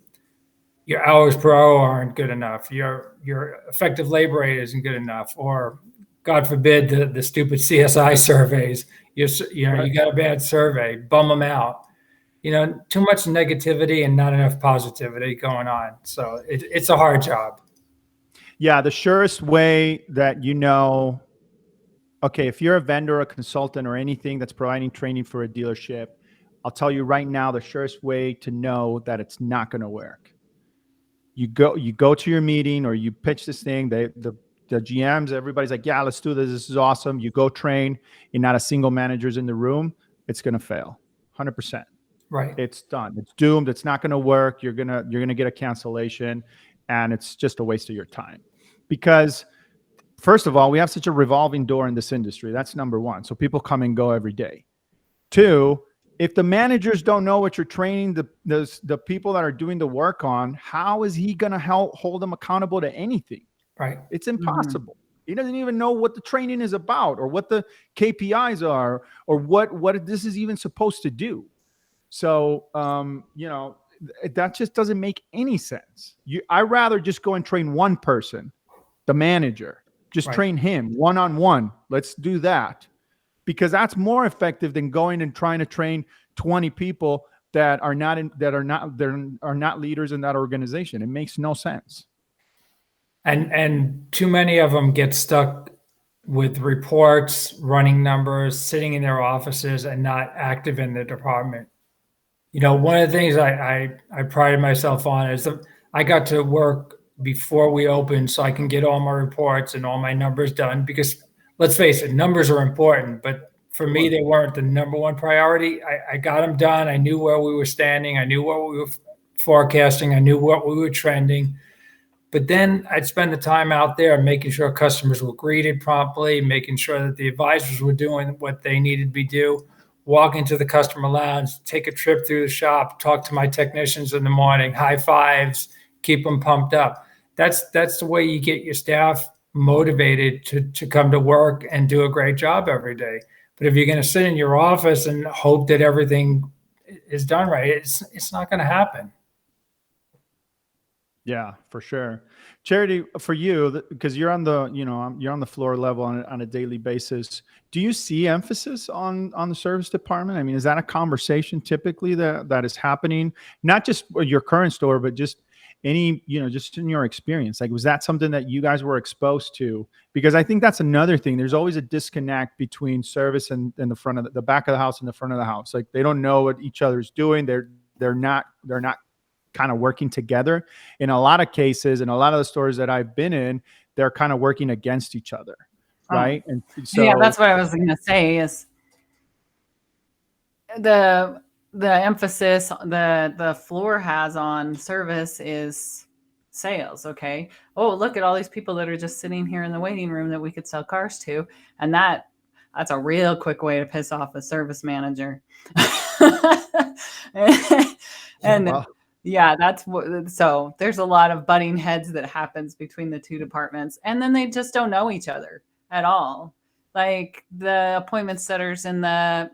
your hours per hour aren't good enough. Your effective labor rate isn't good enough. Or, God forbid, the stupid CSI surveys. You got a bad survey, bum them out. Too much negativity and not enough positivity going on. So it's a hard job. Yeah, the surest way that okay, if you're a vendor, a consultant, or anything that's providing training for a dealership, I'll tell you right now, the surest way to know that it's not going to work. You go to your meeting or you pitch this thing. The GMs, everybody's like, yeah, let's do this. This is awesome. You go train, and not a single manager's in the room. It's going to fail, 100%. Right. It's done. It's doomed. It's not going to work. You're gonna get a cancellation, and it's just a waste of your time. Because first of all, we have such a revolving door in this industry. That's number one. So people come and go every day. Two, if the managers don't know what you're training the people that are doing the work on, how is he going to hold them accountable to anything? Right. It's impossible. He doesn't even know what the training is about, or what the KPIs are, or what this is even supposed to do. So, that just doesn't make any sense. I'd rather just go and train one person, the manager, just train him one-on-one. Let's do that, because that's more effective than going and trying to train 20 people that are not leaders in that organization. It makes no sense. And too many of them get stuck with reports, running numbers, sitting in their offices, and not active in the department. One of the things I prided myself on is that I got to work before we opened so I can get all my reports and all my numbers done, because let's face it, numbers are important, but for me, they weren't the number one priority. I got them done. I knew where we were standing. I knew what we were forecasting. I knew what we were trending. But then I'd spend the time out there making sure customers were greeted promptly, making sure that the advisors were doing what they needed to be do, walk into the customer lounge, take a trip through the shop, talk to my technicians in the morning, high fives, keep them pumped up. That's the way you get your staff motivated to come to work and do a great job every day. But if you're going to sit in your office and hope that everything is done right, it's not going to happen. Yeah, for sure. Charity, for you, because you're on the floor level on a daily basis. Do you see emphasis on the service department? I mean, is that a conversation typically that is happening? Not just your current store, but just just in your experience. Like, was that something that you guys were exposed to? Because I think that's another thing. There's always a disconnect between service and the front of the back of the house and the front of the house. Like, they don't know what each other's doing. They're not kind of working together. In a lot of cases, in a lot of the stores that I've been in, they're kind of working against each other. Right. And so, yeah, that's what I was going to say is the emphasis the floor has on service is sales. Okay. Oh, look at all these people that are just sitting here in the waiting room that we could sell cars to. And that's a real quick way to piss off a service manager. and wow. Yeah, so there's a lot of butting heads that happens between the two departments, and then they just don't know each other at all. Like the appointment setters in the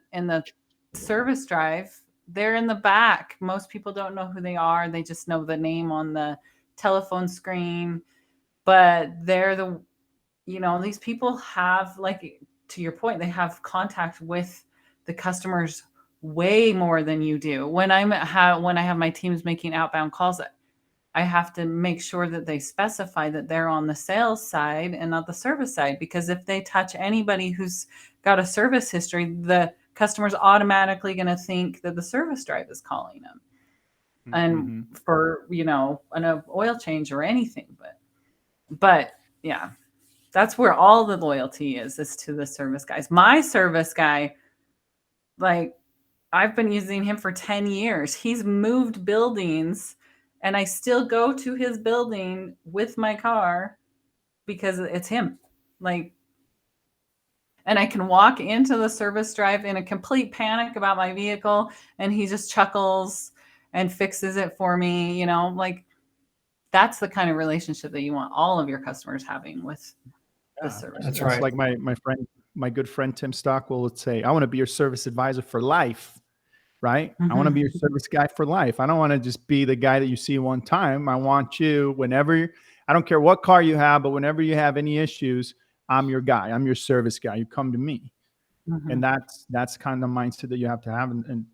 service drive, they're in the back. Most people don't know who they are. They just know the name on the telephone screen, but they're these people have, like, to your point, they have contact with the customers way more than you do. When I have my teams making outbound calls, I have to make sure that they specify that they're on the sales side and not the service side, because if they touch anybody who's got a service history, the customer's automatically going to think that the service drive is calling them. And for, an oil change or anything, but yeah, that's where all the loyalty is to the service guys. My service guy, like, I've been using him for 10 years. He's moved buildings, and I still go to his building with my car because it's him. Like, And I can walk into the service drive in a complete panic about my vehicle, and he just chuckles and fixes it for me. Like that's the kind of relationship that you want all of your customers having with the service. That's drive. right. Like my good friend Tim Stockwell would say, I want to be your service advisor for life, right? I want to be your service guy for life. I don't want to just be the guy that you see one time. I want you whenever, I don't care what car you have, but whenever you have any issues, I'm your guy. I'm your service guy. You come to me. And that's kind of the mindset that you have to have in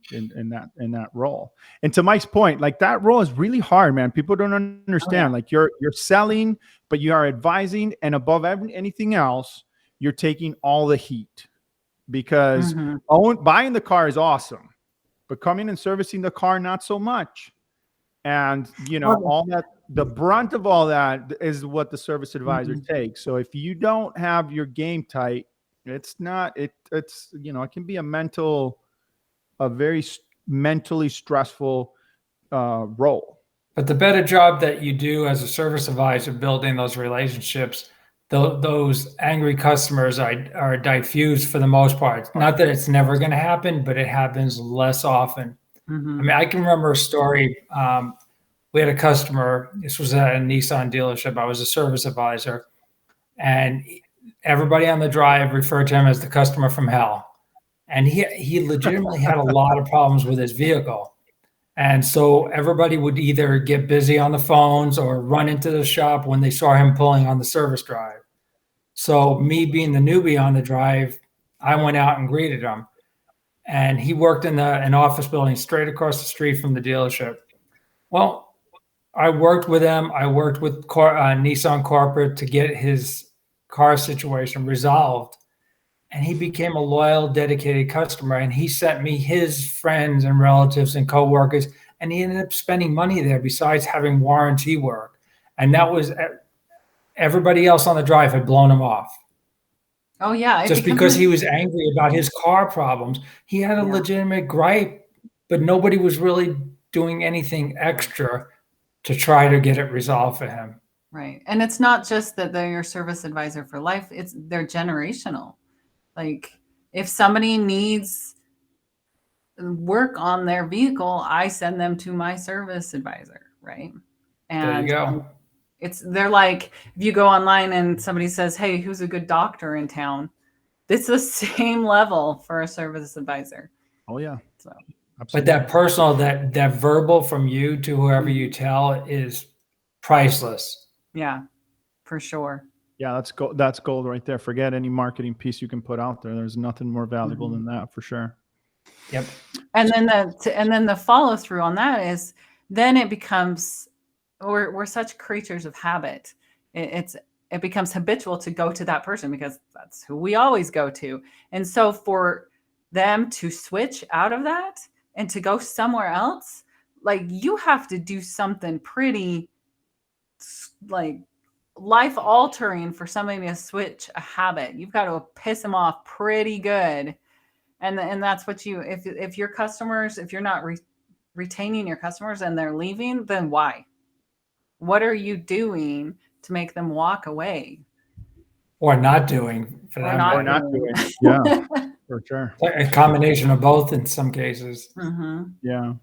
that role. And to Mike's point, like that role is really hard, man. People don't understand. Like you're selling, but you are advising, and above anything else, you're taking all the heat, because buying the car is awesome, but coming and servicing the car, not so much. And all that, the brunt of all that is what the service advisor takes. So if you don't have your game tight, it's it can be a very mentally stressful role. But the better job that you do as a service advisor building those relationships, those angry customers are diffused for the most part. Not that it's never going to happen, but it happens less often. I mean, I can remember a story. We had a customer. This was at a Nissan dealership. I was a service advisor, and everybody on the drive referred to him as the customer from hell. And he legitimately had a lot of problems with his vehicle. And so everybody would either get busy on the phones or run into the shop when they saw him pulling on the service drive. So me being the newbie on the drive, I went out and greeted him. And he worked in an office building straight across the street from the dealership. Well, I worked with him. I worked with Nissan corporate to get his car situation resolved. And he became a loyal, dedicated customer. And he sent me his friends and relatives and coworkers. And he ended up spending money there besides having warranty work. And that was, everybody else on the drive had blown him off. Oh, yeah. Just because he was angry about his car problems. He had a legitimate gripe, but nobody was really doing anything extra to try to get it resolved for him. Right. And it's not just that they're your service advisor for life. They're generational. Like if somebody needs work on their vehicle, I send them to my service advisor. Right. And there you go. They're like, if you go online and somebody says, hey, who's a good doctor in town? It's the same level for a service advisor. Oh yeah. So, absolutely. But that personal, that verbal from you to whoever you tell is priceless. Yeah, for sure. Yeah, that's gold right there. Forget any marketing piece you can put out there. There's nothing more valuable than that, for sure. Yep. And then the follow through on that is then it becomes we're such creatures of habit. It becomes habitual to go to that person because that's who we always go to. And so for them to switch out of that and to go somewhere else, like you have to do something pretty like life altering for somebody to switch a habit. You've got to piss them off pretty good. And that's what if your customers, if you're not retaining your customers and they're leaving, then why? What are you doing to make them walk away? Or not doing for them. Or not doing. Yeah, for sure. A combination of both in some cases. Mm-hmm. Yeah.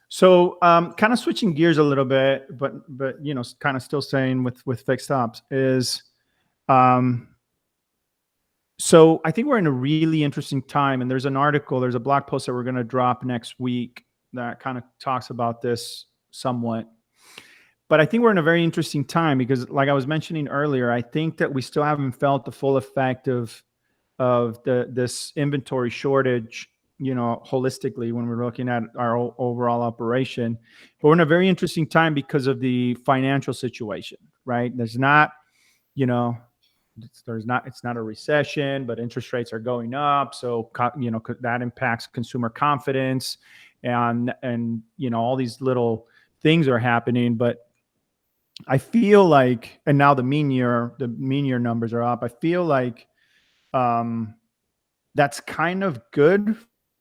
So kind of switching gears a little bit, but kind of still staying with fixed ops is, so I think we're in a really interesting time, and there's a blog post that we're going to drop next week that kind of talks about this somewhat. But I think we're in a very interesting time because, like I was mentioning earlier, I think that we still haven't felt the full effect of this inventory shortage, holistically when we're looking at our overall operation. But we're in a very interesting time because of the financial situation, right? It's not a recession, but interest rates are going up. So, that impacts consumer confidence and all these little things are happening. But I feel like, and now the mean year numbers are up. I feel like that's kind of good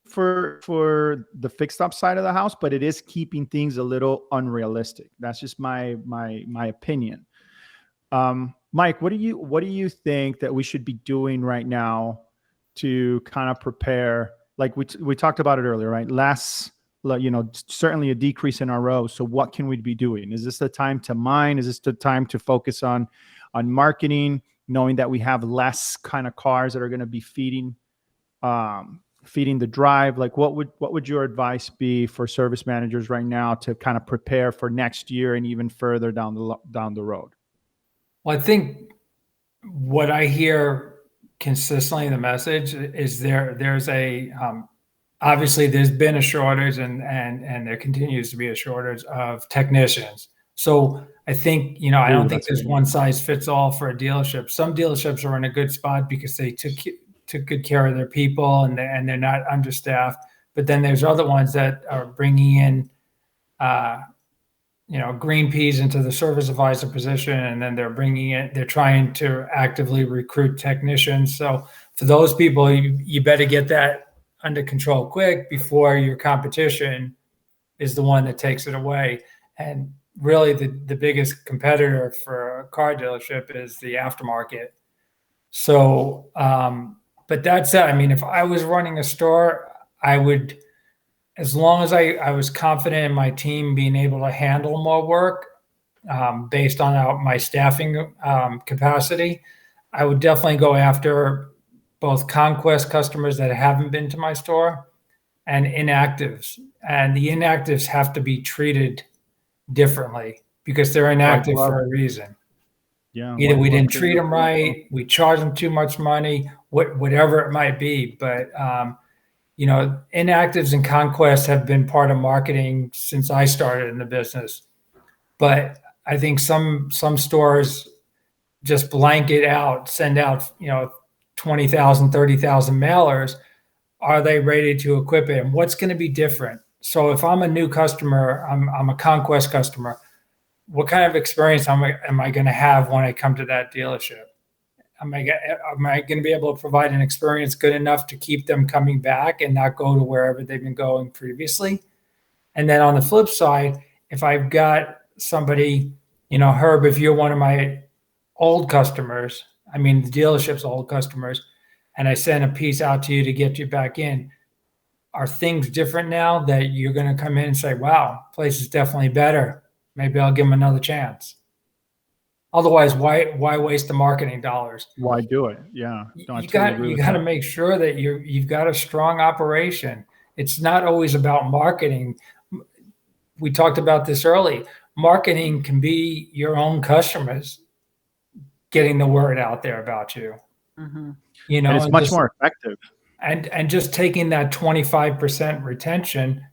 for the fixed op side of the house, but it is keeping things a little unrealistic. That's just my opinion. Mike, what do you think that we should be doing right now to kind of prepare? Like we talked about it earlier, right? Certainly a decrease in RO. So what can we be doing? Is this the time to mine? Is this the time to focus on marketing, knowing that we have less kind of cars that are going to be feeding the drive? Like what would your advice be for service managers right now to kind of prepare for next year and even further down the road? Well, I think what I hear consistently in the message is there's a obviously there's been a shortage and there continues to be a shortage of technicians. So I think, I don't think there's one size fits all for a dealership. Some dealerships are in a good spot because they took good care of their people and they're not understaffed. But then there's other ones that are bringing in, green peas into the service advisor position, and then they're trying to actively recruit technicians. So for those people, you better get that under control quick before your competition is the one that takes it away. And really the biggest competitor for a car dealership is the aftermarket. So, but that said, I mean, if I was running a store, I would, as long as I was confident in my team being able to handle more work based on my staffing capacity, I would definitely go after both conquest customers that haven't been to my store and inactives. And the inactives have to be treated differently because they're inactive for a reason. Yeah. Either we didn't treat them right, we charged them too much money, whatever it might be. But inactives and conquests have been part of marketing since I started in the business. But I think some stores just blanket out, send out, 20,000, 30,000 mailers. Are they ready to equip it? And what's going to be different? So if I'm a new customer, I'm a conquest customer, what kind of experience am I going to have when I come to that dealership? Am I going to be able to provide an experience good enough to keep them coming back and not go to wherever they've been going previously? And then on the flip side, if I've got somebody, Herb, if you're one of my old customers, I mean, the dealership's old customers, and I send a piece out to you to get you back in, are things different now that you're going to come in and say, wow, place is definitely better. Maybe I'll give them another chance. Otherwise, why waste the marketing dollars? Why do it? Yeah. You got to make sure that you've got a strong operation. It's not always about marketing. We talked about this early. Marketing can be your own customers getting the word out there about you. Mm-hmm. And it's much more effective. And just taking that 25% retention,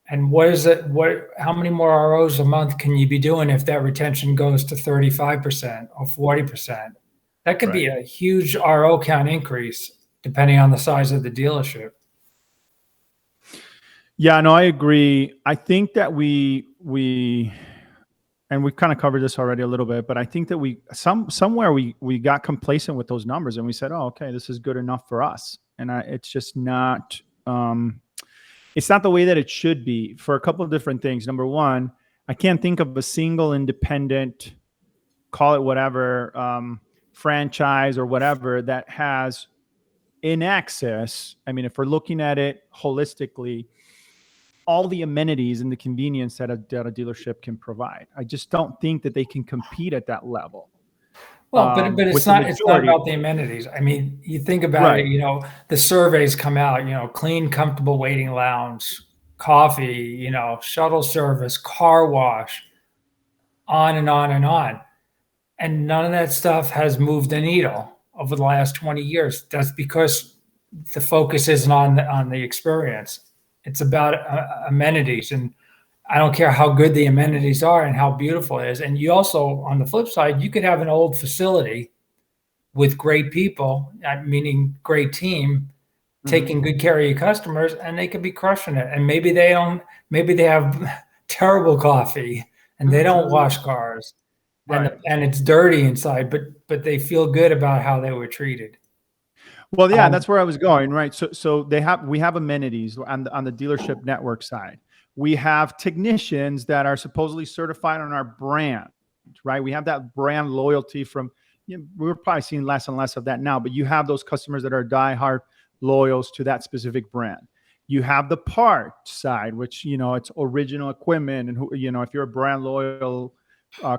and how many more ROs a month can you be doing if that retention goes to 35% or 40%? That could be a huge RO count increase depending on the size of the dealership. Yeah, no, I agree. I think that we and we've kind of covered this already a little bit, but I think that somewhere we got complacent with those numbers and we said, oh, okay, this is good enough for us. And it's just not, it's not the way that it should be for a couple of different things. Number one, I can't think of a single independent, call it whatever, franchise or whatever that has in access. I mean, if we're looking at it holistically, all the amenities and the convenience that a dealership can provide. I just don't think that they can compete at that level. Well, but it's not about the amenities. I mean, you think about it, the surveys come out, clean, comfortable waiting lounge, coffee, shuttle service, car wash, on and on and on. And none of that stuff has moved the needle over the last 20 years. That's because the focus isn't on the experience. It's about amenities. And I don't care how good the amenities are and how beautiful it is. And you also, on the flip side, you could have an old facility with great people, meaning great team, taking good care of your customers, and they could be crushing it. And maybe they have terrible coffee and they don't wash cars and it's dirty inside, but they feel good about how they were treated. Well, yeah, that's where I was going. Right. So we have amenities on the dealership network side. We have technicians that are supposedly certified on our brand. right? We have that brand loyalty from, we're probably seeing less and less of that now, but you have those customers that are diehard loyals to that specific brand. You have the part side, which, it's original equipment. And, if you're a brand loyal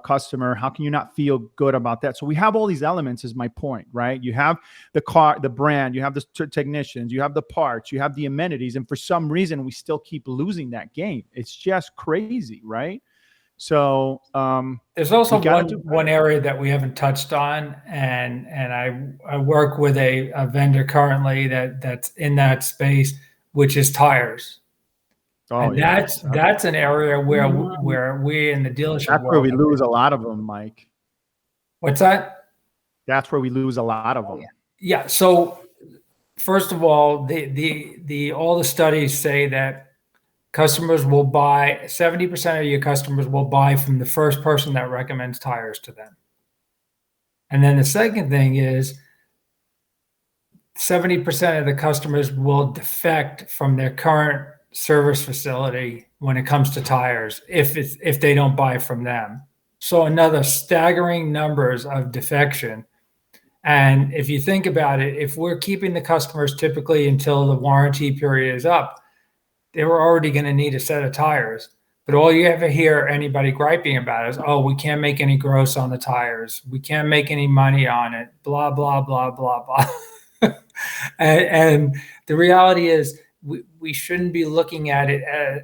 customer, how can you not feel good about that? So we have all these elements is my point, right? You have the car, the brand, you have the technicians, you have the parts, you have the amenities. And for some reason, we still keep losing that game. It's just crazy, right? So there's also one area that we haven't touched on, and I work with a vendor currently that's in that space, which is tires. Oh, and yeah. That's an area where we in the dealership. That's where we lose a lot of them, Mike. What's that? That's where we lose a lot of them. Yeah. So first of all, all the studies say that customers will buy, 70% of your customers will buy from the first person that recommends tires to them. And then the second thing is 70% of the customers will defect from their current service facility when it comes to tires if they don't buy from them. So another staggering numbers of defection. And if you think about it, if we're keeping the customers typically until the warranty period is up, they were already going to need a set of tires. But all you ever hear anybody griping about is, oh, we can't make any gross on the tires. We can't make any money on it, blah, blah, blah, blah, blah. and the reality is we shouldn't be looking at it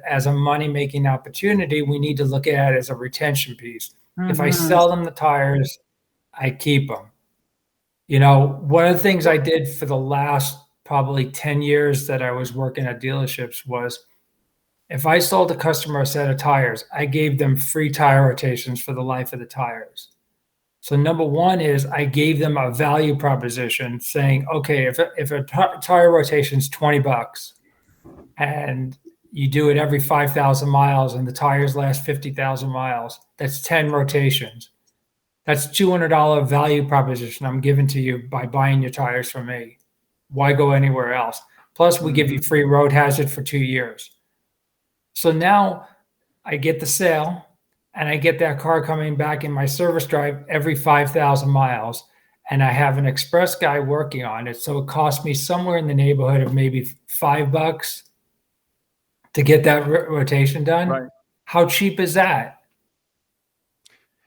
as a money-making opportunity. We need to look at it as a retention piece. Mm-hmm. If I sell them the tires, I keep them. One of the things I did for the last probably 10 years that I was working at dealerships was if I sold a customer a set of tires, I gave them free tire rotations for the life of the tires. So number one is I gave them a value proposition saying, okay, if a tire rotation is $20 and you do it every 5,000 miles and the tires last 50,000 miles, that's 10 rotations. That's $200 value proposition I'm giving to you by buying your tires from me. Why go anywhere else? Plus, we give you free road hazard for 2 years. So now I get the sale and I get that car coming back in my service drive every 5,000 miles. And I have an express guy working on it. So it costs me somewhere in the neighborhood of maybe $5 to get that rotation done. Right. How cheap is that?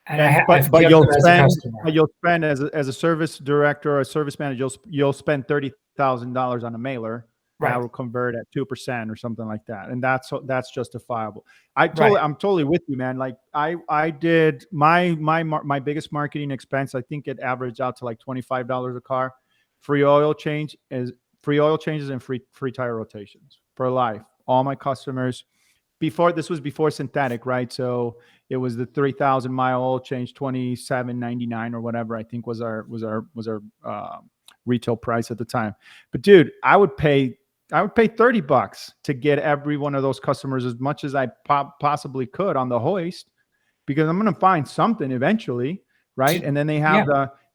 But you'll spend as a service director or a service manager, you'll spend $30,000 on a mailer. Right. That will convert at 2% or something like that, and that's justifiable. I'm totally with you, man. Like I did my biggest marketing expense. I think it averaged out to like $25 a car. Free oil changes and free tire rotations for life. All my customers. This was before synthetic, right? So it was the 3,000 mile oil change, $27.99 or whatever I think was our retail price at the time. But dude, I would pay $30 to get every one of those customers as much as I possibly could on the hoist, because I'm going to find something eventually, right? And then they have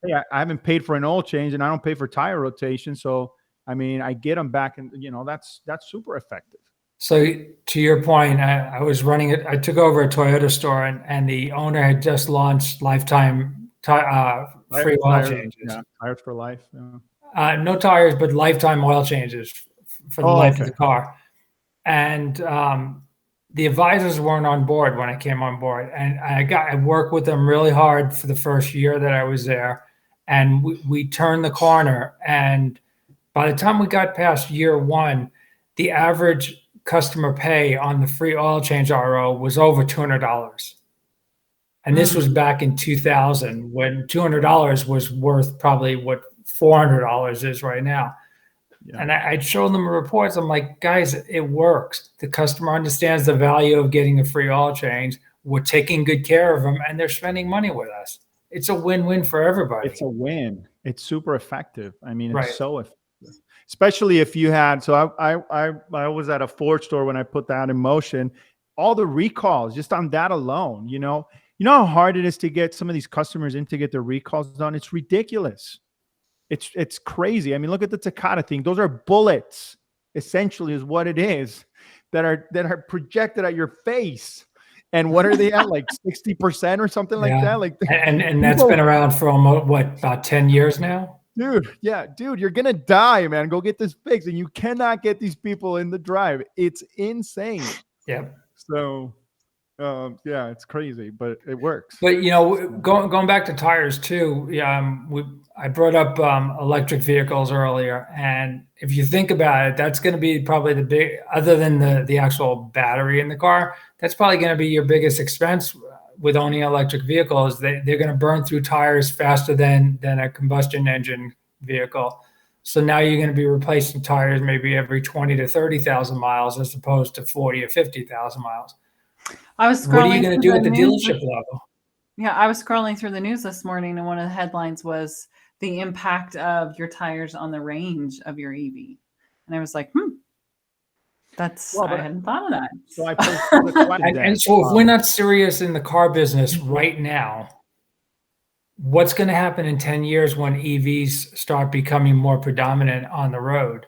hey, I haven't paid for an oil change and I don't pay for tire rotation, so I mean, I get them back, and that's super effective. So to your point, I took over a Toyota store and the owner had just launched lifetime free oil changes. Yeah, tires for life. Yeah. No tires, but lifetime oil changes for the life of the car. And the advisors weren't on board when I came on board. And I worked with them really hard for the first year that I was there. And we turned the corner. And by the time we got past year one, the average customer pay on the free oil change RO was over $200. And this was back in 2000 when $200 was worth probably what $400 is right now. Yeah. And I'd show them the reports. I'm like, guys, it works. The customer understands the value of getting a free oil change. We're taking good care of them and they're spending money with us. It's a win-win for everybody. It's a win. It's super effective. I mean, it's so effective. Especially if you had, so I was at a Ford store when I put that in motion, all the recalls just on that alone, you know how hard it is to get some of these customers in to get their recalls done. It's ridiculous. It's crazy. I mean, look at the Takata thing. Those are bullets, essentially, is what it is, that are projected at your face. And what are they at? Like 60% or something like Yeah. that? Like, And that's people- been around for almost, what, about 10 years now? dude, yeah, dude, you're gonna die, man. Go get this fixed. And you cannot get these people in the drive. It's insane. Yep. So yeah, it's crazy, but it works. But going back to tires too, I brought up electric vehicles earlier, and if you think about it, that's going to be probably the big, other than the actual battery in the car, that's probably going to be your biggest expense with owning an electric vehicle. Is they're going to burn through tires faster than a combustion engine vehicle. So now you're going to be replacing tires maybe every 20 to 30,000 miles as opposed to 40 or 50,000 miles. I was scrolling. What are you going to do at the news dealership level? Yeah, I was scrolling through the news this morning, and one of the headlines was the impact of your tires on the range of your EV. And I was like, I hadn't thought of that. So I posted the question. And so if we're not serious in the car business right now, what's going to happen in 10 years when EVs start becoming more predominant on the road?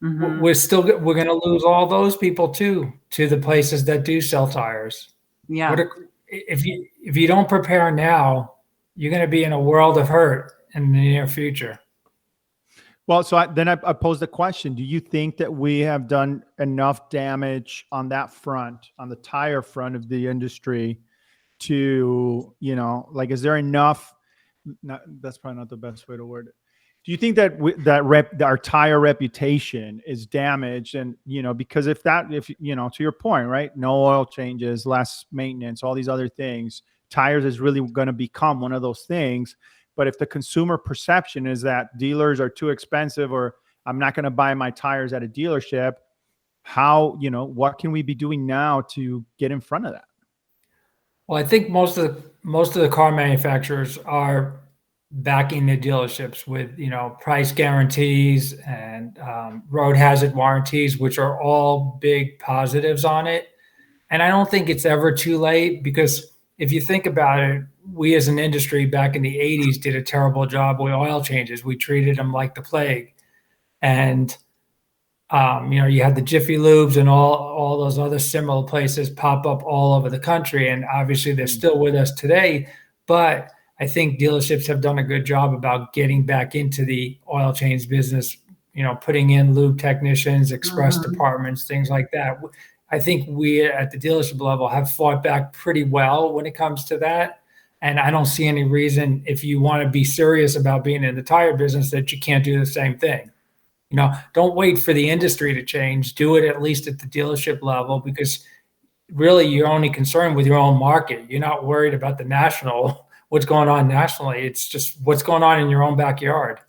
Mm-hmm. We're going to lose all those people too, to the places that do sell tires. Yeah. If you don't prepare now, you're going to be in a world of hurt in the near future. Well, so I posed the question: do you think that we have done enough damage on that front, on the tire front of the industry, to is there enough? That's probably not the best way to word it. Do you think that our tire reputation is damaged? And because if to your point, right? No oil changes, less maintenance, all these other things. Tires is really going to become one of those things. But if the consumer perception is that dealers are too expensive, or I'm not going to buy my tires at a dealership, what can we be doing now to get in front of that? Well, I think most of the car manufacturers are backing the dealerships with price guarantees and road hazard warranties, which are all big positives on it. And I don't think it's ever too late, because if you think about it, we as an industry back in the 80s did a terrible job with oil changes. We treated them like the plague. And you had the Jiffy Lubes and all those other similar places pop up all over the country. And obviously they're still with us today. But I think dealerships have done a good job about getting back into the oil change business, putting in lube technicians, express departments, things like that. I think we at the dealership level have fought back pretty well when it comes to that. And I don't see any reason, if you want to be serious about being in the tire business, that you can't do the same thing. Don't wait for the industry to change. Do it at least at the dealership level, because really you're only concerned with your own market. You're not worried about what's going on nationally. It's just what's going on in your own backyard.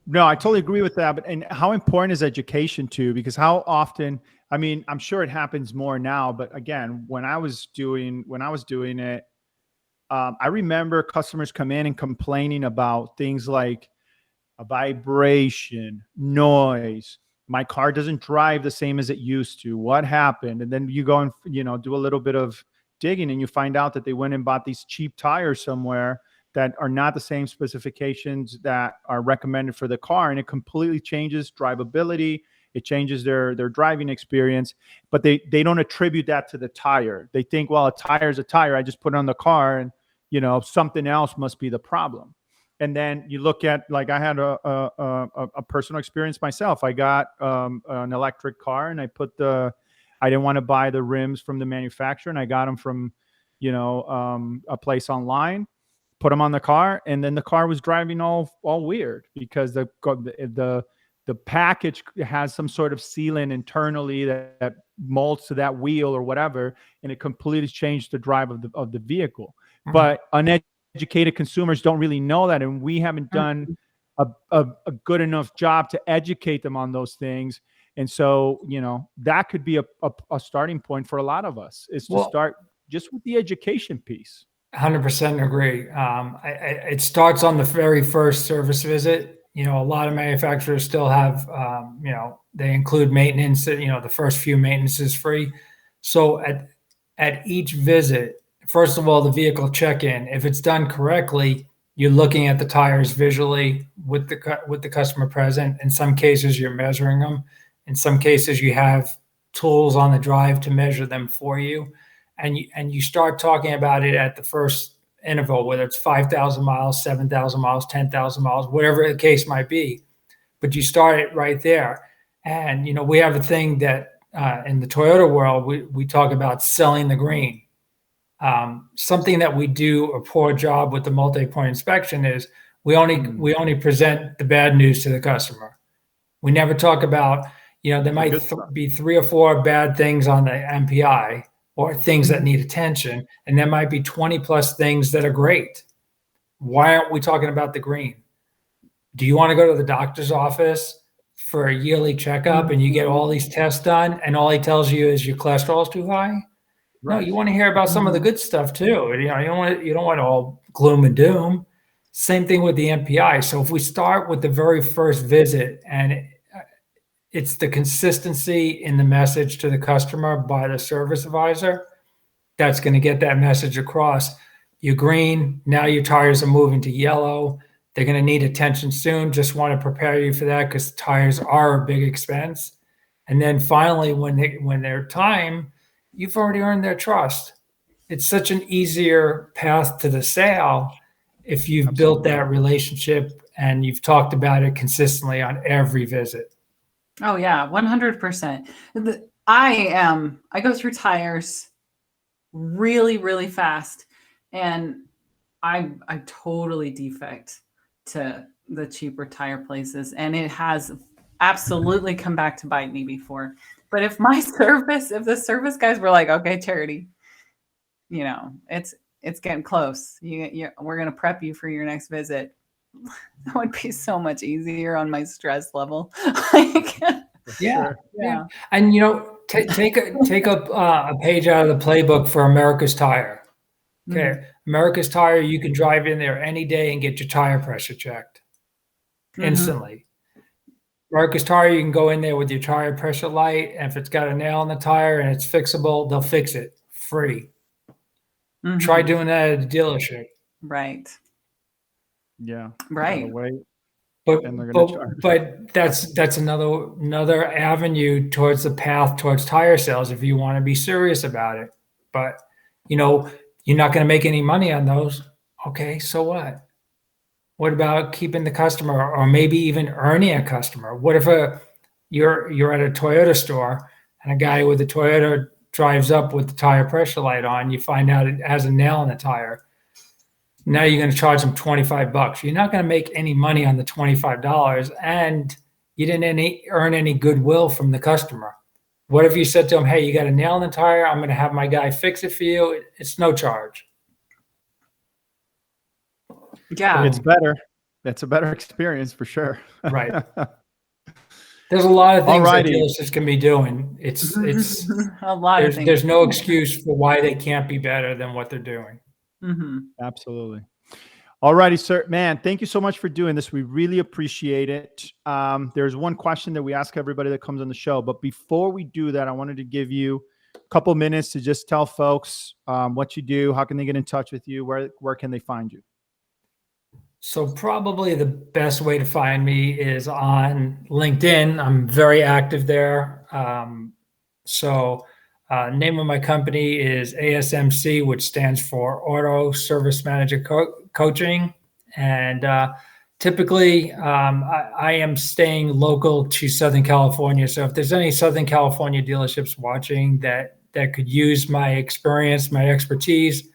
No, I totally agree with that. And how important is education too? Because how often, I'm sure it happens more now, but again, when I was doing it, I remember customers come in and complaining about things like a vibration, noise. My car doesn't drive the same as it used to. What happened? And then you go and do a little bit of digging, and you find out that they went and bought these cheap tires somewhere that are not the same specifications that are recommended for the car, and it completely changes drivability. It changes their driving experience, but they don't attribute that to the tire. They think, well, a tire is a tire. I just put it on the car, and something else must be the problem. And then you look at, like, I had a personal experience myself. I got an electric car, and I didn't want to buy the rims from the manufacturer, and I got them from a place online. Put them on the car, and then the car was driving all weird, because the package has some sort of sealant internally that molds to that wheel or whatever, and it completely changed the drive of the vehicle. Mm-hmm. But uneducated consumers don't really know that, and we haven't done a good enough job to educate them on those things. And so, that could be a starting point for a lot of us, is to start just with the education piece. 100% agree. It starts on the very first service visit. A lot of manufacturers still have, they include maintenance. The first few maintenance is free. So at each visit, first of all, the vehicle check-in, if it's done correctly, you're looking at the tires visually with the customer present. In some cases, you're measuring them. In some cases, you have tools on the drive to measure them for you. and you start talking about it at the first interval, whether it's 5,000 miles, 7,000 miles, 10,000 miles, whatever the case might be. But you start it right there. And, we have a thing that in the Toyota world, we talk about selling the green. Something that we do a poor job with the multi-point inspection is we only present the bad news to the customer. We never talk about, there might be 3 or 4 bad things on the MPI or things that need attention, and there might be 20 plus things that are great. Why aren't we talking about the green? Do you want to go to the doctor's office for a yearly checkup and you get all these tests done and all he tells you is your cholesterol is too high? Right. No, you want to hear about some of the good stuff too. You don't want all gloom and doom. Same thing with the MPI. So if we start with the very first visit and it's the consistency in the message to the customer by the service advisor, that's going to get that message across. You're green, now your tires are moving to yellow. They're going to need attention soon. Just want to prepare you for that because tires are a big expense. And then finally, when they're time, you've already earned their trust. It's such an easier path to the sale if you've built that relationship and you've talked about it consistently on every visit. Oh yeah, 100%. I go through tires really, really fast, and I totally defect to the cheaper tire places, and it has absolutely come back to bite me before. But if the service guys were like, okay, Charity, it's getting close. We're going to prep you for your next visit. That would be so much easier on my stress level. Yeah. And take a page out of the playbook for America's Tire. Okay, America's Tire, you can drive in there any day and get your tire pressure checked instantly. America's Tire, you can go in there with your tire pressure light, and if it's got a nail in the tire and it's fixable, they'll fix it free. Try doing that at a dealership. Right. Yeah. Right. But that's another avenue towards the path towards tire sales if you want to be serious about it. But you're not going to make any money on those. Okay, so what? What about keeping the customer, or maybe even earning a customer? What if you're at a Toyota store and a guy with a Toyota drives up with the tire pressure light on? You find out it has a nail in the tire. Now you're going to charge them $25. You're not going to make any money on the $25, and you didn't earn any goodwill from the customer. What if you said to them, hey, you got a nail in the tire, I'm going to have my guy fix it for you. It's no charge. Yeah. It's better. That's a better experience for sure. Right. There's a lot of things that dealerships can be doing. It's a lot of things. There's no excuse for why they can't be better than what they're doing. Absolutely. All righty, sir. Man, thank you so much for doing this. We really appreciate it. There's one question that we ask everybody that comes on the show, but before we do that, I wanted to give you a couple minutes to just tell folks what you do, how can they get in touch with you, where can they find you? So probably the best way to find me is on LinkedIn. I'm very active there. Name of my company is ASMC, which stands for Auto Service Manager Coaching. And typically, I am staying local to Southern California. So if there's any Southern California dealerships watching that could use my experience, my expertise,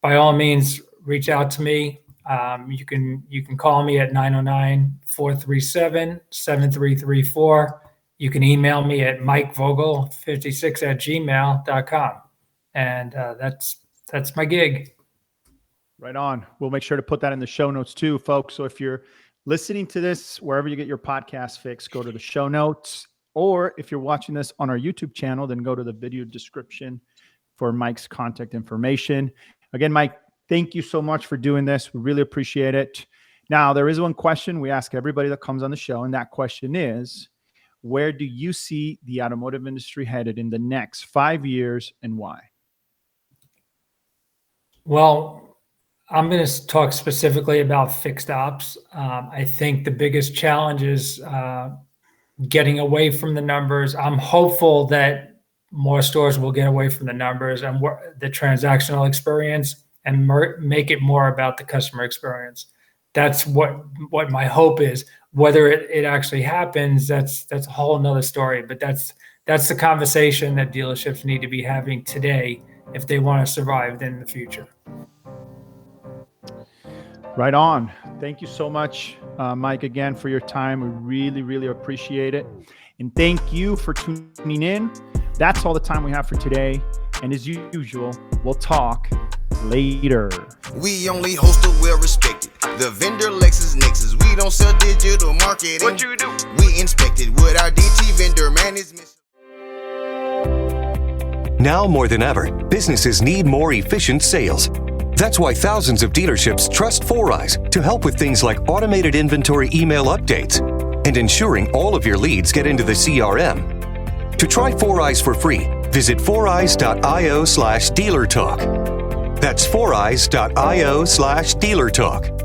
by all means, reach out to me. You can call me at 909-437-7334. You can email me at mikevogel56@gmail.com. And that's my gig. Right on. We'll make sure to put that in the show notes too, folks. So if you're listening to this, wherever you get your podcast fix, go to the show notes. Or if you're watching this on our YouTube channel, then go to the video description for Mike's contact information. Again, Mike, thank you so much for doing this. We really appreciate it. Now, there is one question we ask everybody that comes on the show, and that question is, where do you see the automotive industry headed in the next 5 years, and why? Well, I'm going to talk specifically about fixed ops. I think the biggest challenge is getting away from the numbers. I'm hopeful that more stores will get away from the numbers and the transactional experience and make it more about the customer experience. That's what my hope is. Whether it actually happens, that's a whole nother story. But that's the conversation that dealerships need to be having today if they want to survive in the future. Right on. Thank you so much, Mike, again, for your time. We really, really appreciate it. And thank you for tuning in. That's all the time we have for today. And as usual, we'll talk later. We only host a well-respected. The vendor LexisNexis. We don't sell digital marketing. What you do? We inspect it with our DT vendor management. Now more than ever, businesses need more efficient sales. That's why thousands of dealerships trust 4Eyes to help with things like automated inventory email updates and ensuring all of your leads get into the CRM. To try 4Eyes for free, visit 4eyes.io/dealertalk. That's 4eyes.io/dealertalk.